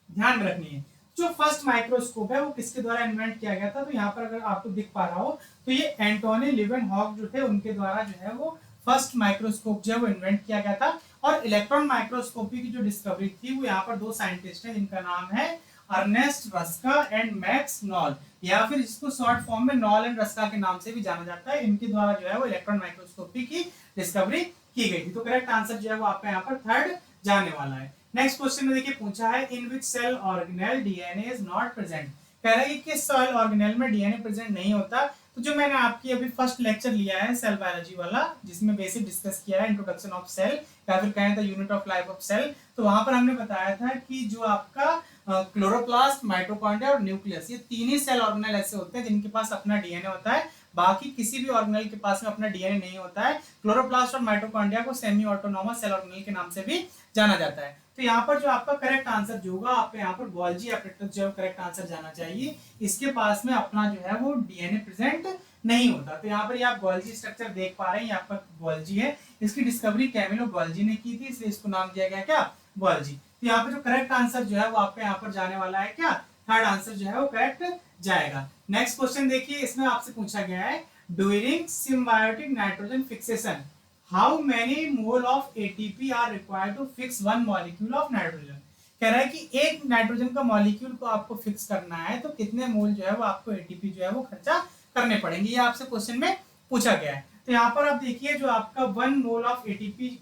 ध्यान रखनी है। जो फर्स्ट माइक्रोस्कोप है वो किसके द्वारा इन्वेंट किया गया था, तो यहाँ पर अगर आपको दिख पा रहा हो तो ये एंटोनी लीवेनहॉक जो थे उनके द्वारा जो है वो फर्स्ट माइक्रोस्कोप जो है वो इन्वेंट किया गया था। और इलेक्ट्रॉन माइक्रोस्कोपी की जो डिस्कवरी थी वो यहाँ पर दो साइंटिस्ट हैं जिनका नाम है Ernst Ruska and Max Knoll, या फिर इसको शॉर्ट फॉर्म में नॉल एंड रस्का के नाम से भी जाना जाता है। इनके द्वारा जो है वो इलेक्ट्रॉन माइक्रोस्कोपी की डिस्कवरी की गई थी। तो करेक्ट आंसर जो है वो आपका यहाँ पर थर्ड जाने वाला है। नेक्स्ट क्वेश्चन में देखिए पूछा है in which cell organelle DNA is not present. कह रहा है कि किस सेल ऑर्गेनेल में डीएनए प्रेजेंट नहीं होता। तो जो मैंने आपकी अभी फर्स्ट लेक्चर लिया है सेल बायोलॉजी वाला, जिसमें बेसिक डिस्कस किया है इंट्रोडक्शन ऑफ सेल या फिर कहें तो unit of life of cell, तो वहां पर हमने बताया था कि जो आपका क्लोरोप्लास्ट, माइटोकॉन्ड्रिया और न्यूक्लियस, ये तीन ही सेल ऑर्गेनेल ऐसे होते हैं जिनके पास अपना डीएनए होता है। बाकी किसी भी ऑर्गेनेल के पास में अपना डीएनए नहीं होता है। क्लोरोप्लास्ट और माइटोकॉन्ड्रिया को सेमी ऑटोनोमस सेल ऑर्गेनेल के नाम से भी जाना जाता है। तो यहाँ पर जो आपका करेक्ट आंसर जो होगा आपको यहाँ पर गोल्जी एपरेटस जो करेक्ट आंसर जाना चाहिए। इसके पास में अपना जो है वो डीएनए प्रेजेंट नहीं होता। तो यहाँ पर ये आप गोल्जी स्ट्रक्चर देख पा रहे हैं, यहाँ पर गोल्जी है, इसकी डिस्कवरी कैमिलो गोल्जी ने की थी, इसलिए इसको नाम दिया गया क्या, गोल्जी। तो यहाँ पर जो करेक्ट आंसर जो है वो आपका यहाँ पर जाने वाला है क्या, थर्ड आंसर जो है वो करेक्ट जाएगा। नेक्स्ट क्वेश्चन देखिए, इसमें आपसे पूछा गया है during symbiotic nitrogen fixation how many mole of ATP are required to fix one molecule of nitrogen. कह रहा है कि एक नाइट्रोजन का मॉलिक्यूल को आपको फिक्स करना है तो कितने मोल जो है वो आपको एटीपी जो है वो खर्चा करने पड़ेंगे, ये आपसे क्वेश्चन में पूछा गया है। तो यहाँ पर आप देखिए जो आपका 1 मोल ऑफ एटीपी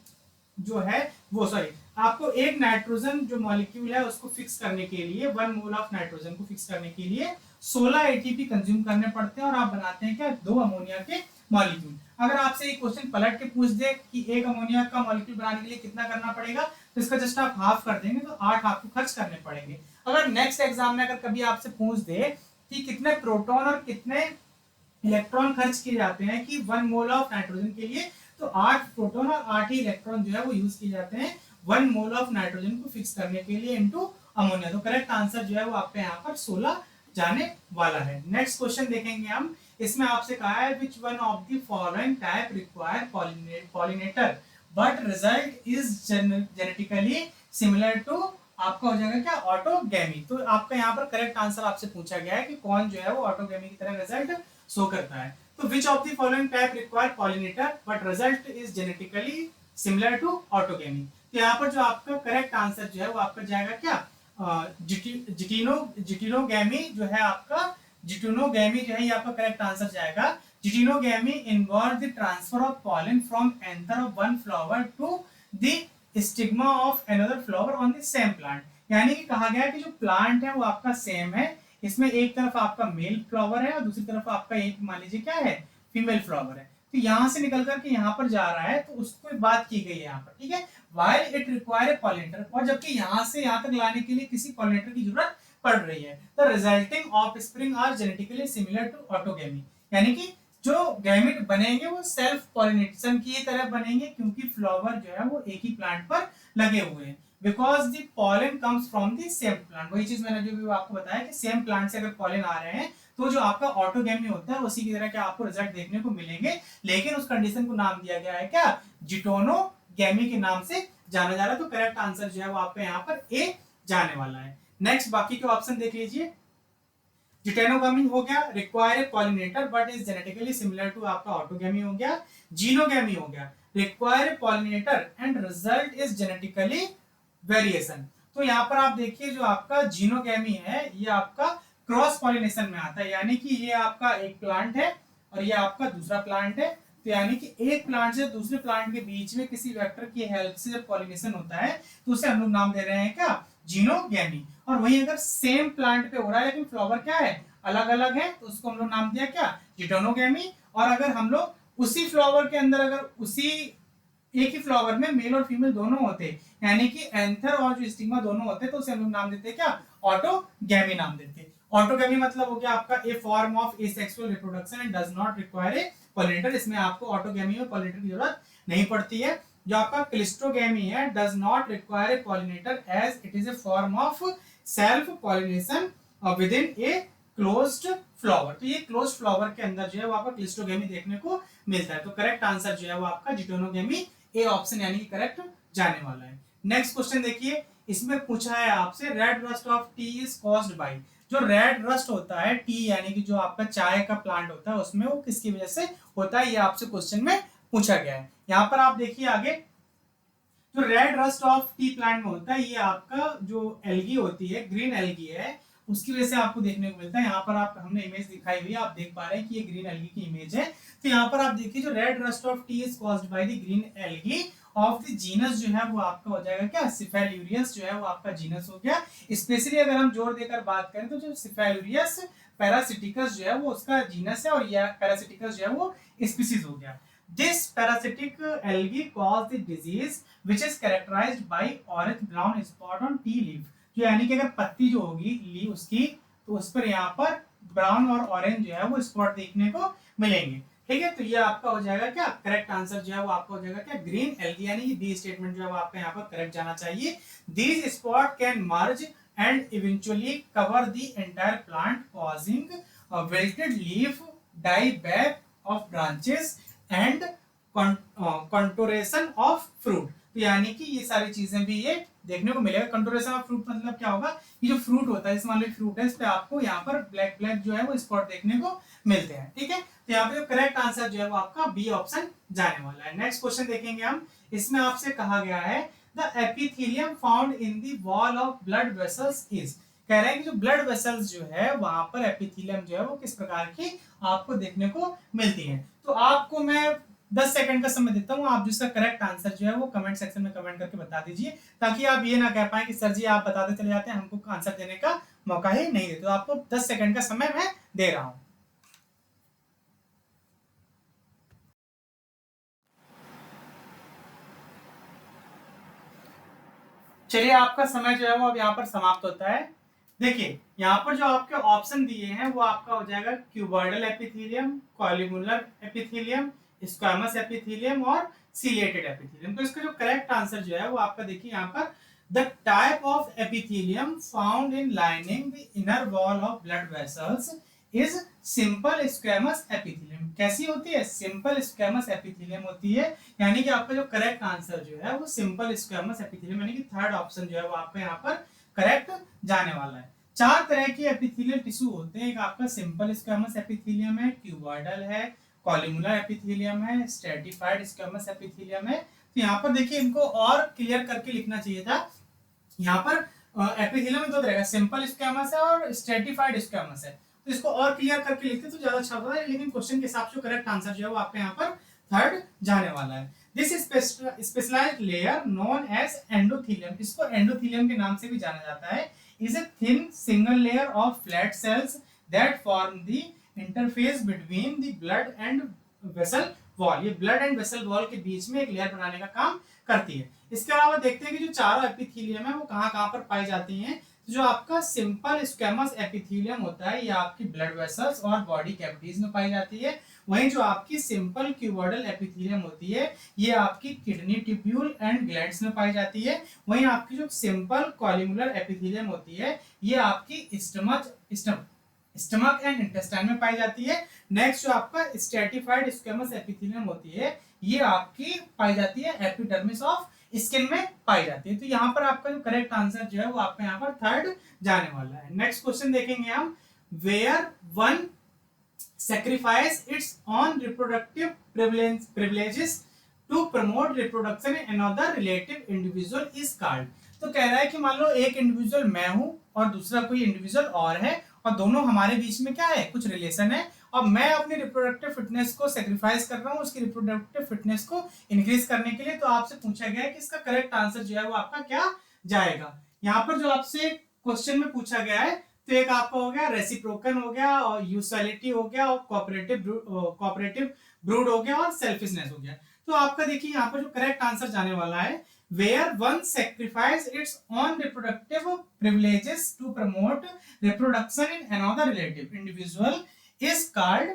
जो है वो आपको एक नाइट्रोजन जो मॉलिक्यूल है उसको फिक्स करने के लिए 1 मोल ऑफ नाइट्रोजन को फिक्स करने के लिए 16 एटीपी कंज्यूम करने पड़ते हैं, और आप बनाते हैं क्या, 2 अमोनिया के मॉलिक्यूल। अगर आपसे ये क्वेश्चन पलट के पूछ दे कि एक अमोनिया का मॉलिक्यूल बनाने के लिए कितना करना पड़ेगा, तो इसका जस्ट आप हाफ कर देंगे तो 8 आपको खर्च करने पड़ेंगे। अगर नेक्स्ट एग्जाम में अगर कभी आपसे पूछ दे कि कितने प्रोटॉन और कितने इलेक्ट्रॉन खर्च किए जाते हैं कि 1 मोल ऑफ नाइट्रोजन के लिए, तो 8 प्रोटॉन और 8 ही इलेक्ट्रॉन जो है वो यूज किए जाते हैं 1 मोल ऑफ नाइट्रोजन को फिक्स करने के लिए इनटू अमोनिया। तो करेक्ट आंसर जो है वो आपके यहाँ पर 16 जाने वाला है। नेक्स्ट क्वेश्चन देखेंगे हम, इसमें आपसे कहा है which one of the following type require pollinator but result is genetically similar to, आपका हो जाएगा क्या, ऑटोगैमी। तो आपका यहाँ पर करेक्ट आंसर आपसे पूछा गया है कि कौन जो है वो ऑटोगैमी की तरह रिजल्ट शो करता है। तो which of the following type require pollinator but result is genetically similar to autogamy. तो यहाँ पर जो आपका करेक्ट आंसर जो है वो आपका जाएगा क्या, जिटिनोगैमी जो है आपका, जिटिनोगैमी जो है ये आपका करेक्ट आंसर जाएगा। Geitonogamy involve the transfer of pollen from anther of one flower to the stigma of another flower on the same plant. यानी कि कहा गया कि जो प्लांट है वो आपका सेम है, इसमें एक तरफ आपका मेल फ्लावर है और दूसरी तरफ आपका एक मान लीजिए क्या है, फीमेल फ्लावर है। तो यहां से निकल करके यहाँ पर जा रहा है, तो उसको बात की गई है यहाँ पर, ठीक है। While it require a pollinator, और जबकि यहाँ से यहाँ तक लाने के लिए किसी पॉलिनेटर की जरूरत पड़ रही है। The resulting offspring are genetically similar to autogamy, यानी कि जो गैमेट बनेंगे वो सेल्फ पॉलिनेशन की तरह बनेंगे, क्योंकि फ्लावर जो है वो एक ही प्लांट पर लगे हुए हैं। Because the pollen comes from the same plant, वही चीज मैंने जो भी आपको बताया कि सेम प्लांट से अगर पॉलन आ रहे हैं तो जो आपका ऑटोगेमी होता है उसी की तरह के आपको रिजल्ट देखने को मिलेंगे। लेकिन उस कंडीशन को नाम दिया गया है क्या, जिटोनोगैमी के नाम से जाना जा रहा है। तो करेक्ट आंसर जो है वो आपका यहाँ पर ए जाने वाला है। नेक्स्ट बाकी के ऑप्शन देख लीजिए। जिटेनोगैमी हो गया, require a pollinator but is genetically similar to आपका ऑटोगैमी हो गया। जीनोगैमी हो गया, require a pollinator and result is genetically variation. तो यहाँ पर आप देखिए जो आपका जीनोगैमी है ये आपका क्रॉस पॉलिनेशन में आता है, यानी कि ये आपका एक प्लांट है और ये आपका दूसरा प्लांट है। तो यानी कि एक प्लांट से दूसरे प्लांट के बीच में किसी वेक्टर की हेल्प से जब पॉलिनेशन होता है तो उसे हम लोग नाम दे रहे हैं क्या, जीनोगैमी। और वहीं अगर सेम प्लांट पे हो रहा है लेकिन फ्लावर क्या है, अलग अलग है, तो उसको हम लोग नाम दिया क्या, जिटोनोगैमी। और अगर हम लोग उसी फ्लावर के अंदर अगर उसी एक ही फ्लावर में मेल और फीमेल दोनों होते, यानी कि एंथर और जो स्टिग्मा दोनों होते, तो उसे हम लोग नाम देते क्या, ऑटोगैमी नाम देते। ऑटोगैमी मतलब हो गया आपका a form of asexual reproduction and does not require a pollinator. इसमें आपको ऑटोगैमी में पॉलिनेटर की जरूरत नहीं पड़ती है। जो आपका क्लिस्ट्रोगैमी है does not require a pollinator as it is a form of self pollination within a closed flower. तो ये क्लोज्ड फ्लावर के अंदर जो है वो आपका क्लिस्ट्रोगैमी देखने को मिलता है। तो करेक्ट आंसर जो है वो आपका जिटोनोगैमी ए ऑप्शन यानी कि करेक्ट जाने वाला है। नेक्स्ट क्वेश्चन देखिए, इसमें पूछा है आपसे red rust of T is caused by. जो रेड रस्ट होता है टी यानी कि जो आपका चाय का प्लांट होता है उसमें, वो किसकी वजह से होता है, ये आपसे क्वेश्चन में पूछा गया है। यहाँ पर आप देखिए आगे, जो red rust of T plant में होता है ये आपका जो एल्गी होती है, ग्रीन एल्गी है, उसकी वजह से आपको देखने को मिलता है। यहाँ पर आप हमने इमेज दिखाई हुई है, आप देख पा रहे हैं कि ये ग्रीन एल्गी की इमेज है। तो यहाँ पर आप देखिए जो red rust of T is caused by the green algae of the genus जो है वो आपका हो जाएगा क्या, सिफेल्यूरियस जो है वो आपका जीनस हो गया। स्पेशली अगर हम जोर देकर बात करें तो जो सिफेल्यूरियस पैरासिटिकस जो है वो उसका जीनस है और यह पैरासिटिकस जो है वो स्पीसीज हो गया। This parasitic algae cause the disease which is characterized by orange brown spot on tea leaf। तो यानी कि अगर पत्ती जो होगी ली उसकी, तो उस पर यहाँ पर ब्राउन और ऑरेंज जो है वो स्पॉट देखने को मिलेंगे। ठीक है, तो ये आपका हो जाएगा क्या, करेक्ट आंसर जो है वो आपका हो जाएगा क्या, ग्रीन एल्गी, यानी कि बी स्टेटमेंट जो है वो आपका यहाँ पर करेक्ट जाना चाहिए। These spot can merge and eventually cover the entire plant causing a wilted leaf, dieback of branches and contortion of fruit. तो यानी कि ये सारी चीजें भी ये देखने को मिलेगा। कंटोरेशन ऑफ फ्रूट मतलब क्या होगा, ये जो फ्रूट होता है, इस मान लो फ्रूट है, इस पे आपको यहाँ पर ब्लैक ब्लैक जो है वो स्पॉट देखने को मिलते हैं। ठीक है, तो यहाँ पे जो करेक्ट आंसर जो है वो आपका बी ऑप्शन जाने वाला है। नेक्स्ट क्वेश्चन देखेंगे हम, इसमें आपसे कहा गया है the epithelium found in the wall of blood vessels is. कह रहे हैं कि जो ब्लड वेसल्स जो है वहां पर एपिथेलियम जो है वो किस प्रकार की आपको देखने को मिलती है। तो आपको मैं 10 सेकंड का समय देता हूं, आप जिसका करेक्ट आंसर जो है वो कमेंट सेक्शन में कमेंट करके बता दीजिए, ताकि आप ये ना कह पाए कि सर जी आप बताते चले जाते हैं, हमको आंसर देने का मौका ही नहीं देते। तो आपको 10 सेकंड का समय मैं दे रहा हूं। चलिए, आपका समय जो है वो अब यहाँ पर समाप्त होता है। देखिए यहाँ पर जो आपके ऑप्शन दिए हैं वो आपका हो जाएगा cuboidal epithelium, columnar epithelium, squamous epithelium और सीलिएटेड एपिथेलियम। तो इसका जो करेक्ट आंसर जो है वो आपका देखिए यहाँ पर, the type of epithelium found in lining the inner wall of blood vessels is simple squamous epithelium. कैसी होती है, सिंपल स्क्वामस एपिथेलियम होती है। यानी कि आपका जो करेक्ट आंसर जो है वो सिंपल स्क्वामस एपिथेलियम, यानी कि थर्ड ऑप्शन जो है वो आपका यहाँ पर करेक्ट जाने वाला है। चार तरह के एपिथेलियल टिश्यू होते हैं। एक आपका सिंपल स्क्वैमस एपिथेलियम है, क्यूबॉइडल है, कॉलमुलर एपिथेलियम है, स्ट्रेटिफाइड स्क्वैमस एपिथेलियम है। तो यहाँ पर देखिए इनको और क्लियर करके लिखना चाहिए था। यहाँ पर एपिथेलियम में दो तरह का, सिंपल स्क्वैमस है और स्ट्रेटिफाइड स्क्वैमस है। तो इसको और क्लियर करके लिखते तो ज्यादा अच्छा होता है, लेकिन क्वेश्चन के हिसाब से करेक्ट आंसर जो है वो आपके यहाँ पर थर्ड जाने वाला है। This specialised layer known as endothelium, इसको एंडोथेलियम के नाम से भी जाना जाता है, is a thin single layer of flat cells that form the interface between the blood and vessel wall। ये blood and vessel wall के बीच में एक लेयर बनाने का काम करती है। इसके अलावा देखते हैं कि जो चारों एपिथेलियम है वो कहाँ पर पाई जाती हैं। जो आपका सिंपल स्क्वैमस एपिथेलियम होता है ये आपकी ब्लड वेसल्स और बॉडी कैविटीज में पाई जाती है। वहीं जो आपकी सिंपल क्यूबॉइडल एपिथेलियम होती है ये आपकी किडनी ट्यूब्यूल एंड ग्लैंड्स में पाई जाती है। वहीं आपकी जो सिंपल कॉलमुलर एपिथेलियम होती है ये आपकी स्टमक एंड इंटेस्टाइन में पाई जाती है। नेक्स्ट जो आपका स्ट्रेटिफाइड स्क्वैमस एपिथेलियम होती है ये आपकी पाई जाती है एपिडर्मिस ऑफ स्किन में पाई जाती है। तो यहाँ पर आपका जो करेक्ट आंसर जो है वो आपका यहाँ पर थर्ड जाने वाला है। नेक्स्ट क्वेश्चन देखेंगे हम, where one sacrifice its own reproductive privileges to promote reproduction in another relative individual is called। तो कह रहा है कि मान लो एक इंडिविजुअल मैं हूं और दूसरा कोई इंडिविजुअल और है और दोनों हमारे बीच में क्या है, कुछ रिलेशन है, और मैं अपनी रिप्रोडक्टिव फिटनेस को सेक्रीफाइस कर रहा हूं उसकी रिप्रोडक्टिव फिटनेस को इंक्रीज करने के लिए। तो आपसे पूछा गया है कि इसका करेक्ट आंसर जो है वो आपका क्या जाएगा। यहाँ पर जो आपसे क्वेश्चन में पूछा गया है तो एक आपका हो गया रेसिप्रोकल हो गया, और यूसुअलिटी हो गया, और कोऑपरेटिव ब्रूड हो गया, और सेल्फिशनेस हो गया। तो आपका देखिए यहाँ पर जो करेक्ट आंसर जाने वाला है, where one sacrifice it's on reproductive privileges to promote reproduction in another relative individual is called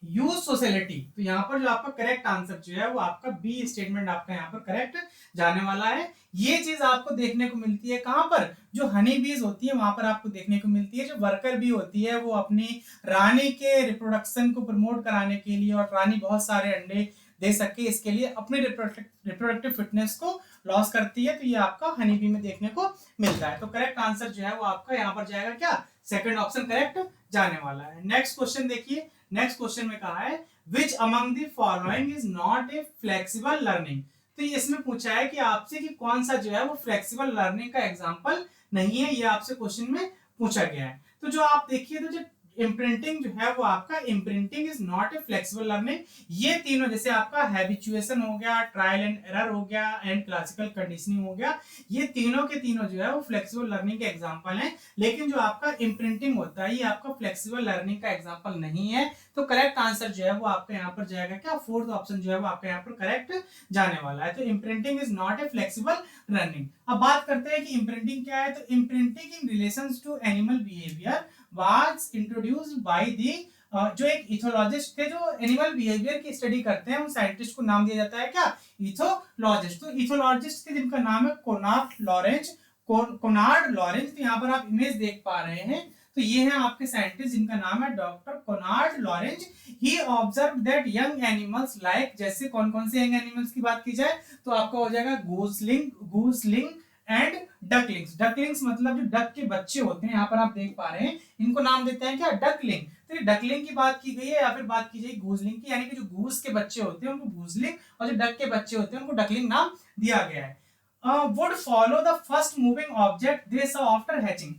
eusociality. तो यहाँ पर जो आपका करेक्ट आंसर जो है वो आपका बी स्टेटमेंट आपका यहाँ पर करेक्ट जाने वाला है। ये चीज आपको देखने को मिलती है कहां पर, जो हनी बीज होती है वहां पर आपको देखने को मिलती है। जो वर्कर बी होती है वो अपनी रानी के रिप्रोडक्शन को प्रमोट कराने के लिए और रानी बहुत सारे अंडे दे सके इसके लिए अपने रिप्रोडक्टिव फिटनेस को लॉस करती है। तो ये आपका हनी बी में देखने को मिलता है। तो करेक्ट आंसर जो है वो आपका यहाँ पर जाएगा क्या, सेकंड ऑप्शन करेक्ट जाने वाला है। नेक्स्ट क्वेश्चन देखिए, नेक्स्ट क्वेश्चन में कहा है which among the following is not a flexible learning. तो इसमें पूछा है कि आपसे कि कौन सा जो है वो फ्लेक्सिबल लर्निंग का एग्जांपल नहीं है, ये आपसे क्वेश्चन में पूछा गया है। तो जो आप देखिए तो जो इम्प्रिंटिंग जो है वो आपका imprinting is not a flexible learning. ये तीनों जैसे आपका हैबिचुएशन हो गया, ट्रायल एंड एरर हो गया, एंड क्लासिकल कंडीशनिंग हो गया, ये तीनों के तीनों जो है वो फ्लेक्सिबल लर्निंग के एग्जांपल हैं। लेकिन जो आपका इम्प्रिंटिंग होता है ये आपका फ्लेक्सिबल लर्निंग का एग्जांपल नहीं है। तो करेक्ट आंसर जो है वो आपका यहाँ पर जाएगा क्या, फोर्थ ऑप्शन जो है वो आपका यहाँ पर करेक्ट जाने वाला है। तो imprinting is not a flexible learning. अब बात करते हैं कि इम्प्रिंटिंग क्या है। तो imprinting in relation to animal behaviour was introduced by the जो एक इथोलॉजिस्ट थे जो एनिमल बिहेवियर की स्टडी करते हैं, उन साइंटिस्ट को नाम दिया जाता है क्या, इथोलॉजिस्ट। तो इथोलॉजिस्ट थे जिनका नाम है कोनार्ड लॉरेंज। तो यहाँ पर आप इमेज देख पा रहे हैं, तो ये हैं आपके साइंटिस्ट जिनका नाम है doctor Konrad Lorenz. He observe that young animals like, जैसे कौन कौन से यंग एनिमल्स की बात की जाए तो आपका हो जाएगा गूसलिंग एंड डकलिंग्स। डकलिंग्स मतलब जो डक के बच्चे होते हैं, यहाँ पर आप देख पा रहे हैं, इनको नाम देते हैं क्या, डकलिंग। तो ये डकलिंग की बात की गई है, या फिर बात की जाए गूसलिंग की, यानी कि जो गूस के बच्चे होते हैं उनको गूसलिंग, और जो डक के बच्चे होते हैं उनको डकलिंग नाम दिया गया है। Would follow the first moving object they saw after hatching,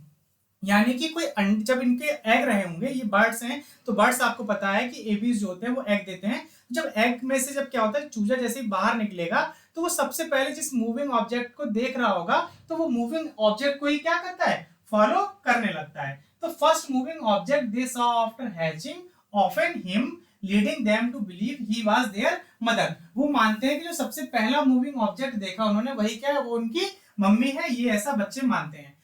यानी कि कोई जब इनके एग रहे होंगे, ये बर्ड्स हैं, तो बर्ड्स आपको पता है कि एबीज जो होते हैं वो एग देते हैं। जब एग में से जब क्या होता है, चूजा जैसे ही बाहर निकलेगा तो वो सबसे पहले जिस मूविंग ऑब्जेक्ट को देख रहा होगा तो वो मूविंग ऑब्जेक्ट को ही क्या करता है, फॉलो करने लगता है। तो first moving object they saw after hatching often him leading them to believe he was their mother. वो मानते हैं कि जो सबसे पहला मूविंग ऑब्जेक्ट देखा उन्होंने वही क्या है, वो उनकी मम्मी है, ये ऐसा बच्चे मानते हैं।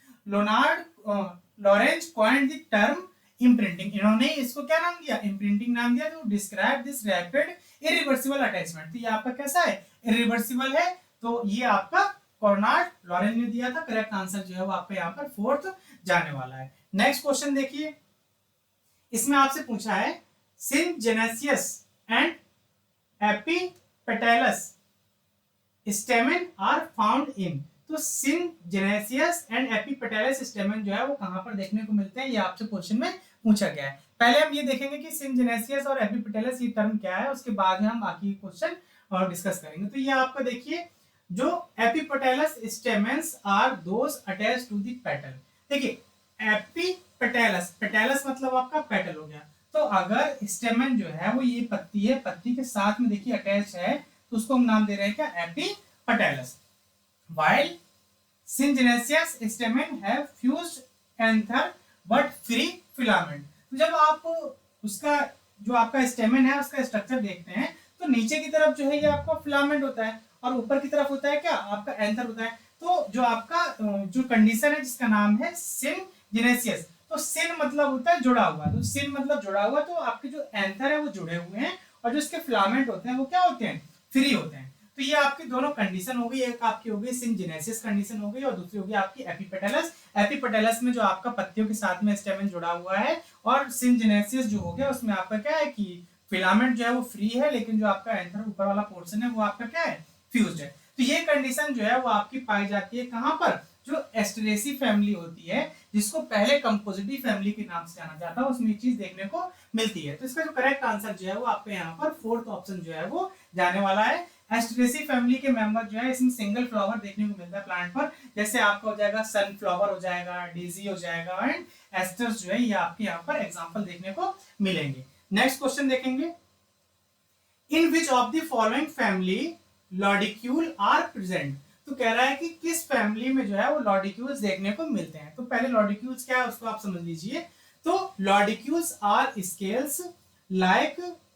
Lorenz coined the term imprinting, इन्होंने इसको क्या नाम दिया, इम्प्रिंटिंग नाम दिया, to describe this rapid irreversible attachment. तो ये आपका कैसा है, इरिवर्सिबल है। तो ये आपका कोनार्ड लॉरेंज ने दिया था। करेक्ट आंसर जो है वो आपका यहाँ पर फोर्थ जाने वाला है। नेक्स्ट क्वेश्चन देखिए, इसमें आपसे पूछा है syngenesious and epipetalous stamen are found in. तो सिनजेनेसियस एंड एपिपेटालस स्टेमन जो है वो कहां पर देखने को मिलते हैं, ये आपसे क्वेश्चन में पूछा गया है। पहले हम ये देखेंगे कि सिनजेनेसियस और एपिपेटालस ये टर्म क्या है, उसके बाद में हम बाकी क्वेश्चन और डिस्कस करेंगे। तो ये आपका देखिए, जो epipetalous stamens are those attached to the petal. देखिए एपिपेटालस, पेटालस मतलब आपका पेटल हो गया, तो अगर स्टेमन जो है वो ये पत्ती है, पत्ती के साथ में देखिए अटैच है, तो उसको हम नाम दे रहे हैं क्या, एपिपेटालस। while syngenesious stamen have fused anther but free filament। तो जब आप उसका जो आपका स्टेमन है उसका स्ट्रक्चर देखते हैं, तो नीचे की तरफ जो है ये आपका फिलामेंट होता है और ऊपर की तरफ होता है क्या, आपका एंथर होता है। तो जो आपका जो कंडीशन है जिसका नाम है सिनजेनेसियस, तो सिन मतलब होता है जुड़ा हुआ, तो सिन मतलब जुड़ा हुआ, तो आपके जो एंथर है वो जुड़े हुए हैं और जो इसके फिलामेंट होते हैं वो क्या होते हैं, फ्री होते हैं। तो ये आपकी दोनों कंडीशन हो गई, एक आपकी हो गई सिनजेनेसिस कंडीशन हो गई और दूसरी होगी आपकी एपिपेटालस। एपिपेटालस में जो आपका पत्तियों के साथ में स्टेमन जुड़ा हुआ है, और सिनजेनेसिस जो हो गया उसमें आपका क्या है कि फिलामेंट जो है वो फ्री है, लेकिन जो आपका एंथर ऊपर वाला पोर्शन है वो आपका क्या है, फ्यूज्ड है। तो ये कंडीशन जो है वो आपकी पाई जाती है कहां पर, जो एस्टरेसी फैमिली होती है, जिसको पहले कंपोजिटी फैमिली के नाम से जाना जाता है, उसमें ये चीज देखने को मिलती है। तो इसका जो करेक्ट आंसर जो है वो आपके यहाँ पर फोर्थ ऑप्शन जो है वो जाने वाला है। एस्टरेसी फैमिली के मेंबर जो है इसमें सिंगल फ्लावर देखने को मिलता है प्लांट पर, जैसे आपका हो जाएगा सनफ्लावर हो जाएगा, डेजी हो जाएगा एंड एस्टर्स जो है ये आपके यहाँ पर एग्जांपल देखने को मिलेंगे। नेक्स्ट क्वेश्चन देखेंगे, in which of the following family lodicule are present. तो कह रहा है कि किस फैमिली में जो है वो लॉडिक्यूल्स देखने को मिलते हैं। तो पहले लॉडिक्यूल्स क्या है उसको आप समझ लीजिए। तो lodicules are scales like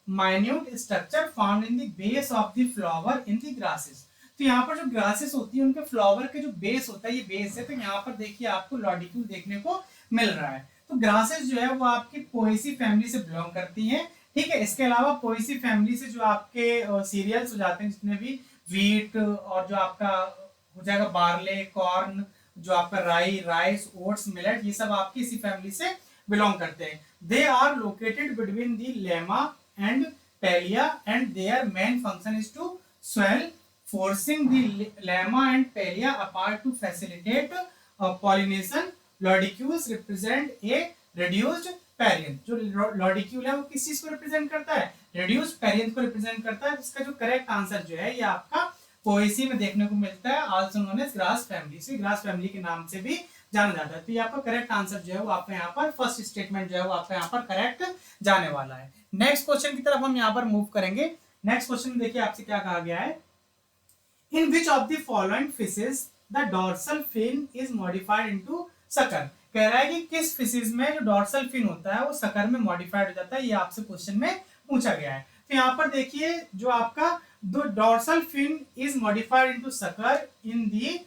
minute structure found in the base of the flower in the grasses. तो यहाँ पर जो ग्रासेस होती है उनके फ्लावर के जो बेस होता है ये बेस है, तो यहाँ पर देखिए आपको लॉडिक्यूल देखने को मिल रहा है। तो ग्रासेस जो है वो आपकी पोएसी फैमिली से बिलोंग करती हैं, ठीक है। इसके अलावा पोएसी फैमिली से जो आपके सीरियल्स हो जाते हैं जितने भी व्हीट और जो आपका हो जाएगा बार्ले, कॉर्न, जो आपका राई, राइस, ओट्स, मिलेट, ये सब आपकी इसी फैमिली से बिलोंग करते हैं। They are located between the lemma and palea and their main function is to swell, forcing the lemma and pelia apart to facilitate pollination. Lodicules represent a reduced perianth। जो लॉडिक्यूल है वो किस चीज को represent करता है, reduced perianth को represent करता है। इसका जो करेक्ट आंसर जो है ये आपका पोएसी में देखने को मिलता है, also known as grass family. से ग्रास फैमिली के नाम से भी जाना जाता है। तो ये आपका करेक्ट आंसर जो है वो आपका यहाँ पर फर्स्ट स्टेटमेंट जो है वो आपका यहाँ पर करेक्ट जाने वाला है। नेक्स्ट क्वेश्चन की तरफ हम यहाँ पर मूव करेंगे। नेक्स्ट क्वेश्चन में देखिए आपसे क्या कहा गया है, in which of the following fishes the dorsal fin is modified into sucker। कह रहा है कि किस फिशेज में जो डॉर्सल फिन होता है वो सकर में मॉडिफाइड हो जाता है, ये आपसे क्वेश्चन में पूछा गया है। तो यहाँ पर देखिए जो आपका दो dorsal fin is modified into sucker in the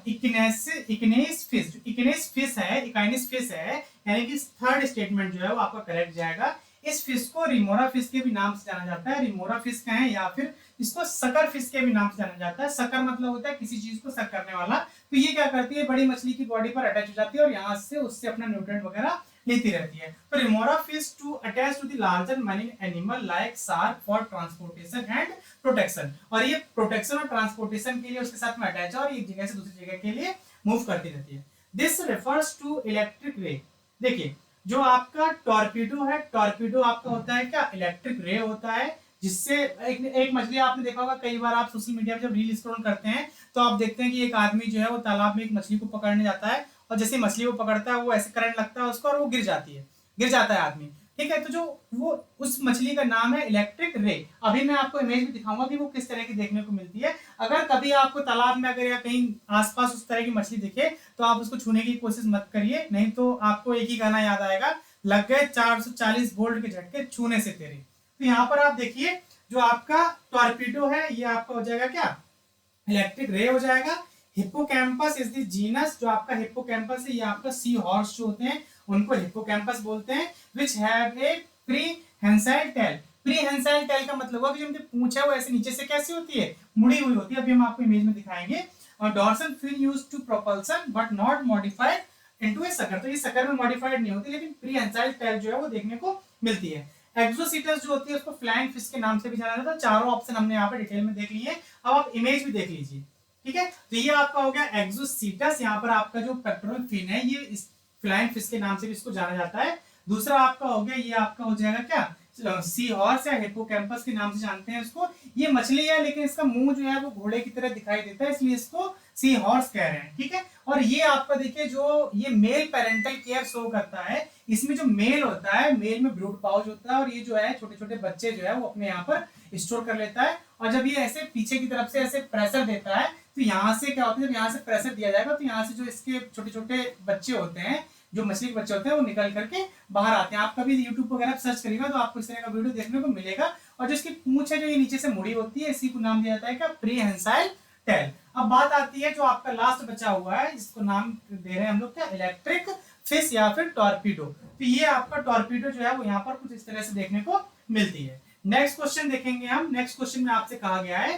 Echeneis fish. Echeneis fish है, इकाइनिस फिश है, यानी कि थर्ड स्टेटमेंट जो है वो आपका करेक्ट जाएगा। इस फिश को रिमोरा फिश के भी नाम से जाना जाता है, रिमोरा फिश का है, या फिर इसको सकर फिश के भी नाम से जाना जाता है। सकर मतलब होता है किसी चीज को सक करने वाला। तो ये क्या करती है, बड़ी मछली की बॉडी पर अटैच हो जाती है और यहाँ से उससे अपना न्यूट्रिएंट वगैरह लेती रहती है। तो remora fish to attach to the larger marine animal like shark for transportation and protection. और ये प्रोटेक्शन और ट्रांसपोर्टेशन के लिए उसके साथ में अटैच है और एक जगह से दूसरी जगह के लिए मूव करती रहती है। This refers to electric ray. देखिए जो आपका टॉर्पीडो है, टॉर्पीडो आपका होता है क्या, इलेक्ट्रिक रे होता है, जिससे एक मछली आपने देखा होगा, कई बार आप सोशल मीडिया पे जब रील स्क्रॉल करते हैं तो आप देखते हैं कि एक आदमी जो है वो तालाब में एक मछली को पकड़ने जाता है और जैसे मछली को पकड़ता है वो ऐसे करंट लगता है उसको और वो गिर जाता है आदमी, ठीक है। तो जो वो उस मछली का नाम है इलेक्ट्रिक रे। अभी मैं आपको इमेज में दिखाऊंगा कि वो किस तरह की देखने को मिलती है। अगर कभी आपको तालाब में अगर या कहीं आसपास उस तरह की मछली दिखे तो आप उसको छूने की कोशिश मत करिए, नहीं तो आपको एक ही गाना याद आएगा, लग गए 440 वोल्ट के झटके छूने से तेरे। तो यहाँ पर आप देखिए जो आपका टॉर्पीडो है ये आपका हो जाएगा क्या, इलेक्ट्रिक रे हो जाएगा। हिप्पोकैम्पस इज द जीनस, जो आपका हिप्पोकैम्पस है ये आपका सी हॉर्स जो होते हैं उनको हिप्पोकैम्पस बोलते हैं। Which have a prehensile tail. Prehensile tail का मतलब हुआ कि जो उनकी पूंछ है वो ऐसे नीचे से कैसी होती है, मुड़ी हुई होती है। अभी हम आपको इमेज में दिखाएंगे। और dorsal fin used to propulsion but not modified into a sucker. तो ये सकर में मॉडिफाइड नहीं होती, लेकिन प्रीहेंसाइल टेल जो है वो देखने को मिलती है। एक्सोसीटस जो होती है उसको फ्लाइंग फिश के नाम से भी जाना जाता है। चारों ऑप्शन हमने यहाँ पर डिटेल में देख लिए। अब आप इमेज भी देख लीजिए, ठीक है। तो ये आपका हो गया एक्सोसीटस, यहाँ पर आपका जो पेक्टोरल फिन है ये फ्लाइंग फिश के नाम से भी इसको जाना जाता है। दूसरा आपका हो गया, ये आपका हो जाएगा क्या, सी हॉर्स या हिप्पोकैम्पस के नाम से जानते हैं इसको। ये मछली है लेकिन इसका मुंह जो है वो घोड़े की तरह दिखाई देता है, इसलिए इसको सी हॉर्स कह रहे हैं, ठीक है। और ये आपका देखिए जो ये मेल पेरेंटल केयर शो करता है, इसमें जो मेल होता है, मेल में ब्रूड पाउच होता है और ये जो है छोटे छोटे बच्चे जो है वो अपने यहाँ पर स्टोर कर लेता है। और जब ये ऐसे पीछे की तरफ से ऐसे प्रेशर देता है तो यहाँ से क्या होता है, जब यहाँ से प्रेशर दिया जाएगा तो यहाँ से जो इसके छोटे छोटे बच्चे होते हैं, जो मछली के बच्चे होते हैं, वो निकल करके बाहर आते हैं। आप कभी यूट्यूब वगैरह सर्च करिएगा तो आपको इस तरह का वीडियो देखने को मिलेगा। और जो इसकी पूंछ है जो ये नीचे से मुड़ी होती है, इसी को नाम दिया जाता है क्या, प्रीहेंसाइल टेल। अब बात आती है जो आपका लास्ट बचा हुआ है, जिसको नाम दे रहे हैं हम लोग क्या, इलेक्ट्रिक फिश या फिर टॉर्पीडो। तो ये आपका टॉर्पीडो जो है वो यहाँ पर कुछ इस तरह से देखने को मिलती है। नेक्स्ट क्वेश्चन देखेंगे हम। नेक्स्ट क्वेश्चन में आपसे कहा गया है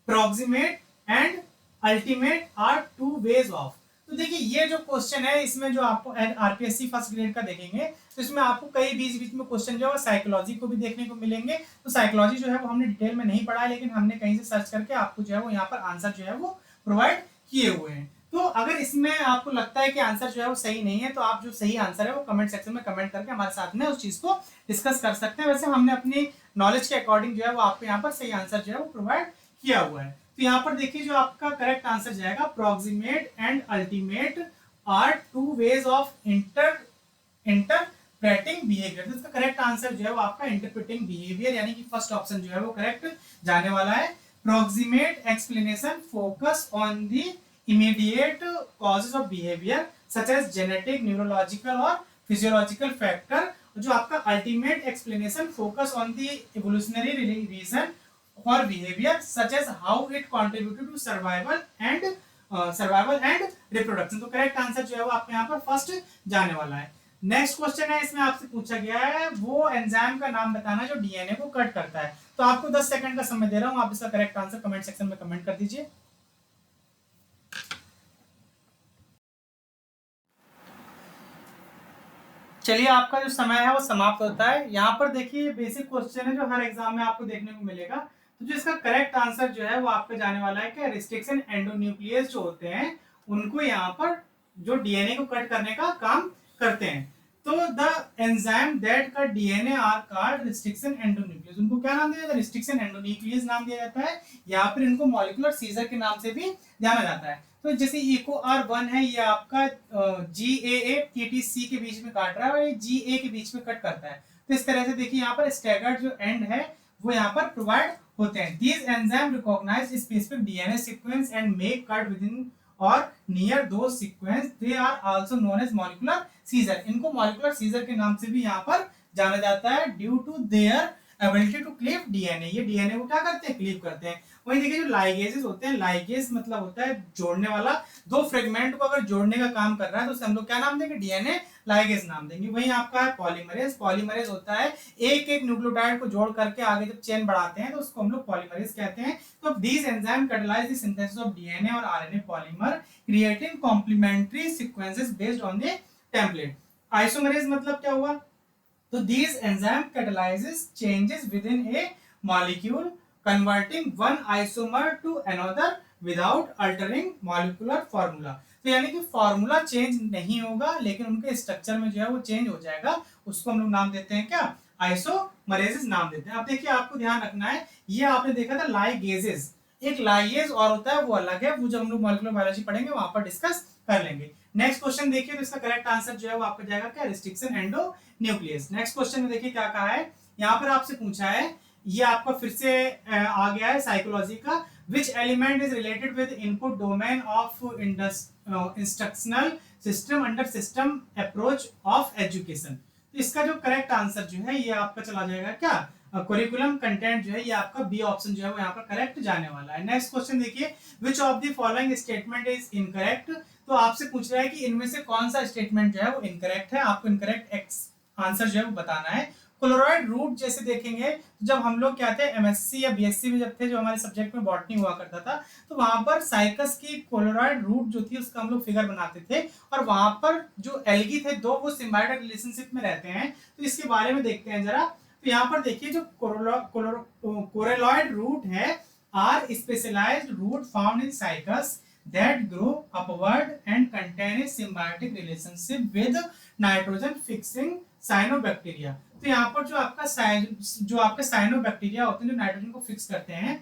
proximate and ultimate are two ways of. तो देखिए ये जो क्वेश्चन है इसमें जो आपको आरपीएससी फर्स्ट ग्रेड का देखेंगे तो इसमें आपको कई बीच बीच में क्वेश्चन जो है साइकोलॉजी को भी देखने को मिलेंगे। तो साइकोलॉजी जो है वो हमने डिटेल में नहीं पढ़ा है, लेकिन हमने कहीं से सर्च करके आपको जो है वो यहाँ पर आंसर जो है वो प्रोवाइड किए हुए हैं। तो अगर इसमें आपको लगता है कि आंसर जो है वो सही नहीं है तो आप जो सही आंसर है वो कमेंट सेक्शन में कमेंट करके हमारे साथ में उस चीज को डिस्कस कर सकते हैं। वैसे हमने अपनी नॉलेज के अकॉर्डिंग जो है वो आपको यहाँ पर सही आंसर जो है वो प्रोवाइड किया हुआ है। तो यहाँ पर देखिए जो आपका करेक्ट आंसर जाएगा, proximate and ultimate are two ways of interpreting behaviour. तो इसका करेक्ट आंसर जो है वो आपका इंटरप्रेटिंग बिहेवियर, यानी कि फर्स्ट ऑप्शन जो है वो करेक्ट जाने वाला है। Proximate explanation focus on the immediate causes of behavior such as genetic, neurological और physiological factor। जो आपका ultimate explanation focus on the evolutionary reason for behavior such as how it contributed to survival and reproduction। तो correct answer जो है वो आपके यहाँ पर फर्स्ट जाने वाला है। नेक्स्ट क्वेश्चन है, इसमें आपसे पूछा गया है वो एंजाइम का नाम बताना जो डीएनए को कट करता है। तो आपको 10 सेकंड का समय दे रहा हूं, आप इसका करेक्ट आंसर कमेंट सेक्शन में कमेंट कर दीजिए। चलिए आपका जो समय है वो समाप्त होता है। यहाँ पर देखिए बेसिक क्वेश्चन है जो हर एग्जाम में आपको देखने को मिलेगा। तो जो इसका करेक्ट आंसर जो है वो आपका जाने वाला है कि रिस्ट्रिक्शन एंडोन्यूक्लियस जो होते हैं उनको यहाँ पर जो डीएनए को कट करने का काम करते हैं। तो the enzyme that cut DNA are called restriction endonuclease. उनको क्या नाम दिया जाता है, रिस्ट्रिक्शन एंडोन्यूक्लियस नाम दिया जाता है, या फिर इनको मॉलिक्यूलर सीजर के नाम से भी जाना जाता है। तो जैसे EcoR1 है, ये आपका GAA TTC के बीच में काट रहा है और ये GA के बीच में कट करता है। तो इस तरह से देखिए यहाँ पर स्टैगर्ड जो एंड है वो यहाँ पर प्रोवाइड होते हैं। These enzymes recognize specific DNA sequence and make cut within or near those sequence. They are also known as molecular seizure। इनको molecular seizure के नाम से भी यहाँ पर जाना जाता है due to their ability to cleave DNA। ये DNA को क्या करते हैं, क्लीव करते हैं। वहीं देखिए जो लाइगेजेस होते हैं, लाइगेज मतलब होता है जोड़ने वाला, दो फ्रेगमेंट को अगर जोड़ने का काम कर रहा है तो उसे हम लोग क्या नाम देंगे, डीएनए लाइगेज नाम देंगे। वहीं आपका है पॉलीमरेज। पॉलीमरेज होता है एक एक न्यूक्लियोटाइड को जोड़ करके आगे जब चेन बढ़ाते हैं तो उसको हम लोग पॉलीमरेज कहते हैं। तो these enzyme catalyse the synthesis of DNA और RNA polymer creating complementary sequences based on the template. Isomerase मतलब क्या हुआ, तो these enzyme catalyzes changes within a molecule converting one isomer to another without altering molecular formula। तो यानी कि formula change नहीं होगा लेकिन उनके स्ट्रक्चर में जो है वो चेंज हो जाएगा, उसको हम लोग नाम देते हैं क्या, आइसोमरेजेस नाम देते हैं। अब देखिए आपको ध्यान रखना है, ये आपने देखा था लाइगेजेस, एक लाइगेज और होता है वो अलग है, वो जब हम लोग मॉलिक्यूलर बायोलॉजी पढ़ेंगे वहां पर डिस्कस कर लेंगे। नेक्स्ट क्वेश्चन देखिए, तो इसका करेक्ट आंसर जो है वो आपका जाएगा क्या, रिस्ट्रिक्शन एंडोन्यूक्लियस। नेक्स्ट क्वेश्चन में देखिए क्या कहा है, यहाँ पर आपसे पूछा है, ये आपका फिर से आ गया है साइकोलॉजी का, which element is related with input domain of instructional system under system approach of education. तो इसका जो करेक्ट आंसर जो है ये आपका चला जाएगा क्या, करिकुलम कंटेंट जो है ये आपका बी ऑप्शन जो है वो यहाँ पर करेक्ट जाने वाला है। नेक्स्ट क्वेश्चन देखिए, विच of the following statement is incorrect. तो आपसे पूछ रहा है कि इनमें से कौन सा स्टेटमेंट जो है वो इनकरेक्ट है, आपको इनकरेक्ट आंसर जो है वो बताना है। क्लोराइड रूट जैसे देखेंगे तो जब हम लोग क्या थे एमएससी या बीएससी में जब थे, जो हमारे सब्जेक्ट में बॉटनी हुआ करता था, तो वहां पर साइकस की क्लोराइड रूट जो थी उसका हम लोग फिगर बनाते थे, और वहां पर जो एल्गी थे दो वो सिम्बायोटिक रिलेशनशिप में रहते हैं। तो इसके बारे में देखते हैं जरा। तो यहाँ पर देखिए जो कोरेलॉइड रूट है are specialised root found in Cycas that grow upward and contain a symbiotic relationship with nitrogen fixing cyanobacteria। तो यहाँ पर जो आपके साइनोबैक्टीरिया होते हैं जो नाइट्रोजन को फिक्स करते हैं,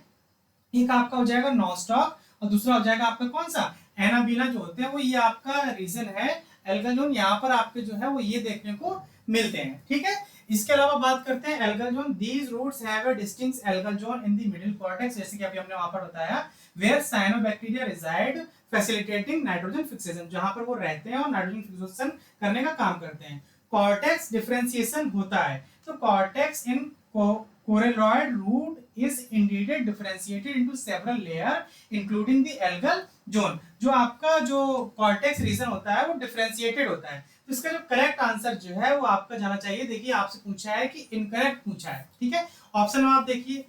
एक आपका हो जाएगा नॉस्टॉक और दूसरा हो जाएगा आपका कौन सा एनाबीना जो होते हैं वो ये आपका रीजन है एल्गल जोन। यहाँ पर आपके जो है वो ये देखने को मिलते हैं। ठीक है, इसके अलावा बात करते हैं algal zone. These roots have a distinct algal zone in the middle cortex, जैसे कि अभी हमने वहां पर बताया, where cyanobacteria reside facilitating nitrogen fixation, जहां पर वो रहते हैं और नाइट्रोजन फिक्सेशन करने का काम करते हैं। कॉर्टेक्स डिफरेंशिएशन होता है, तो cortex in coralloid root is indeed differentiated into several layer including the algal zone। जो आपका जो कॉर्टेक्स रीजन होता है वो डिफरेंशिएटेड होता है, तो इसका जो करेक्ट आंसर जो है वो आपका जाना चाहिए। देखिए आपसे पूछा है कि इनकरेक्ट पूछा है। ठीक है, ऑप्शन में आप देखिए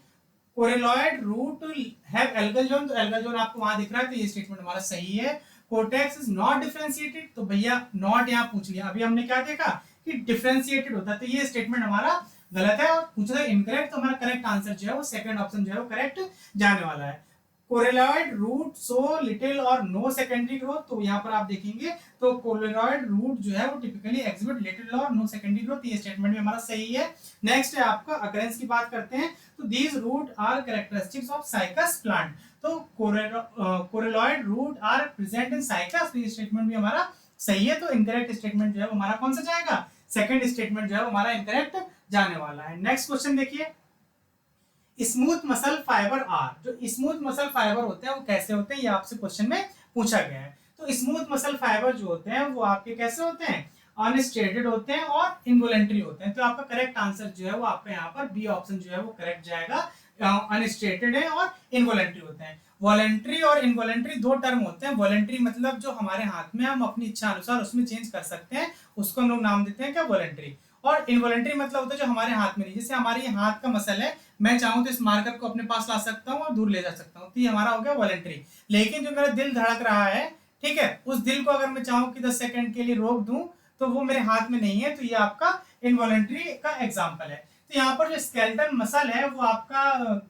coralloid root have algal zone, तो एल्गल जोन आपको वहां दिख रहा है, तो ये स्टेटमेंट हमारा सही है। कॉर्टेक्स इज नॉट डिफरेंशिएटेड, तो भैया नॉट यहाँ पूछ लिया। अभी हमने क्या देखा कि डिफरेंशिएटेड होता है, तो ये स्टेटमेंट हमारा गलत है और पूछा था इनकरेक्ट, तो हमारा करेक्ट आंसर जो है वो सेकंड ऑप्शन जो है वो करेक्ट जाने वाला है। कोरेलॉइड रूट सो लिटिल और नो सेकेंडरी ग्रोथ, तो यहाँ पर आप देखेंगे तो कोरेलॉइड रूट जो है वो टिपिकली एग्जिबिट लिटिल और नो सेकेंडरी ग्रोथ, ये स्टेटमेंट भी हमारा सही है। नेक्स्ट है आपका अकरेंस की बात करते हैं, तो these root are characteristics of Cycas plant, तो coralloid root are present in Cycas, तो ये स्टेटमेंट भी हमारा सही है। तो इनकरेक्ट स्टेटमेंट जो है वो हमारा कौन सा जाएगा, सेकंड स्टेटमेंट जो है वो हमारा इनकरेक्ट जाने वाला है। नेक्स्ट क्वेश्चन देखिए, स्मूथ मसल फाइबर आर, जो स्मूथ मसल फाइबर होते हैं वो कैसे होते हैं, ये आपसे क्वेश्चन में पूछा गया है। तो स्मूथ मसल फाइबर जो होते हैं वो आपके कैसे होते हैं, अनस्ट्रेटेड होते हैं और इनवॉलेंट्री होते हैं। तो आपका करेक्ट आंसर जो है वो आपका यहाँ पर बी ऑप्शन जो है वो करेक्ट जाएगा, अनस्ट्रेटेड है और इनवॉलेंट्री होते हैं। वॉलेंट्री और इनवॉलेंट्री दो टर्म होते हैं। वॉलेंट्री मतलब जो हमारे हाथ में हम अपनी इच्छा अनुसार उसमें चेंज कर सकते हैं, उसको हम लोग नाम देते हैं क्या, वॉलेंट्री। और इनवॉलेंट्री मतलब होता है जो हमारे हाथ में नहीं, जैसे हमारे हाथ का मसल है, मैं चाहूं तो इस मार्कर को अपने पास ला सकता हूं और दूर ले जा सकता हूं, तो ये हमारा हो गया वॉलेंट्री। लेकिन जो मेरा दिल धड़क रहा है, ठीक है, उस दिल को अगर मैं चाहूं कि 10 सेकंड के लिए रोक दूं तो वो मेरे हाथ में नहीं है, तो ये आपका इनवॉलेंट्री का एग्जाम्पल है। तो यहाँ पर जो स्केलेटल मसल है वो आपका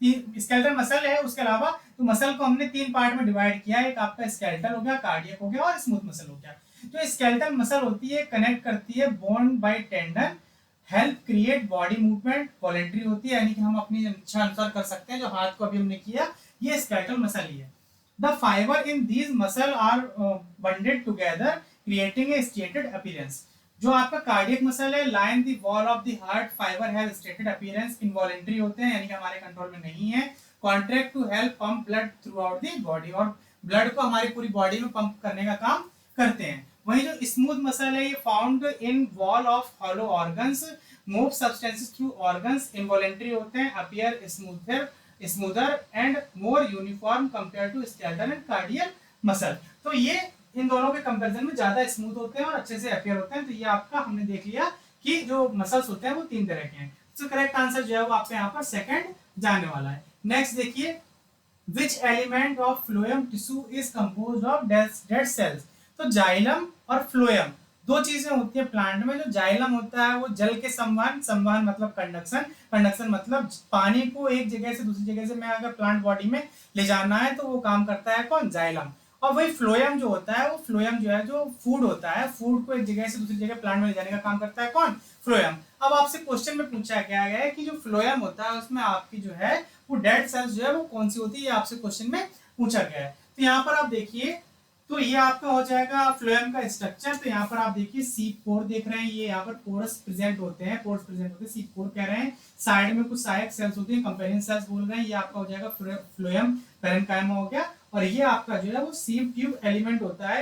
स्केलेटल मसल है, उसके अलावा तो मसल को हमने तीन पार्ट में डिवाइड किया है, एक आपका स्केलेटल हो गया, कार्डियक हो गया और स्मूथ मसल हो गया। जो स्केलेटल मसल होती है कनेक्ट करती है bone by tendon, help create body movement, voluntary होती है, यानी कि हम अपनी इच्छा अनुसार कर सकते हैं। जो हाथ को अभी हमने किया ये स्केलेटल मसल ही है। The fibre in these muscle are banded together creating a striated appearance. जो आपका कार्डियक मसल है, line the wall of the heart fibre have striated appearance, involuntary होते हैं यानी कि हमारे कंट्रोल में नहीं है। Contract to help pump blood throughout the body, और ब्लड को हमारी पूरी बॉडी में पंप करने का काम करते हैं। वहीं जो स्मूथ मसल है ये found in wall of hollow organs, move substances through organs, involuntary होते हैं, appear smoother and more uniform compare to skeletal and cardial muscle. तो ये इन दोनों के कंपैरिजन में ज्यादा स्मूथ होते हैं और अच्छे से अपीयर होते हैं। तो ये आपका हमने देख लिया कि जो मसल्स होते हैं वो तीन तरह के हैं। तो करेक्ट आंसर जो है वो आपका यहाँ पर सेकंड जाने वाला है। नेक्स्ट देखिए, which element of phloem tissue is composed of dead cells. तो जाइलम और फ्लोएम दो चीजें होती है प्लांट में। जो जाइलम होता है वो जल के संवहन, संवहन मतलब कंडक्शन, कंडक्शन मतलब पानी को एक जगह से दूसरी जगह से मैं अगर प्लांट बॉडी में ले जाना है तो वो काम करता है कौन, जाइलम। और वही फ्लोएम जो होता है वो फ्लोएम जो है जो फूड होता है, फूड को एक जगह से दूसरी जगह प्लांट में ले जाने का काम करता है कौन, फ्लोएम। अब आपसे क्वेश्चन में पूछा गया है कि जो फ्लोएम होता है उसमें आपकी जो है वो डेड सेल्स जो है वो कौन सी होती है, ये आपसे क्वेश्चन में पूछा गया है। तो यहाँ पर आप देखिए, तो ये आपका हो जाएगा फ्लोएम का स्ट्रक्चर। तो यहाँ पर आप देखिए सीप पोर देख रहे हैं, ये यहाँ पर पोरस प्रेजेंट होते हैं, पोर्स प्रेजेंट होते हैं, सीप पोर कह रहे हैं। साइड में कुछ सहायक सेल्स होती हैं, कंपेनियन सेल्स बोल रहे हैं, ये आपका हो जाएगा फ्लोएम पेरेन्काइमा हो गया। और ये आपका जो है वो सीप ट्यूब एलिमेंट होता है।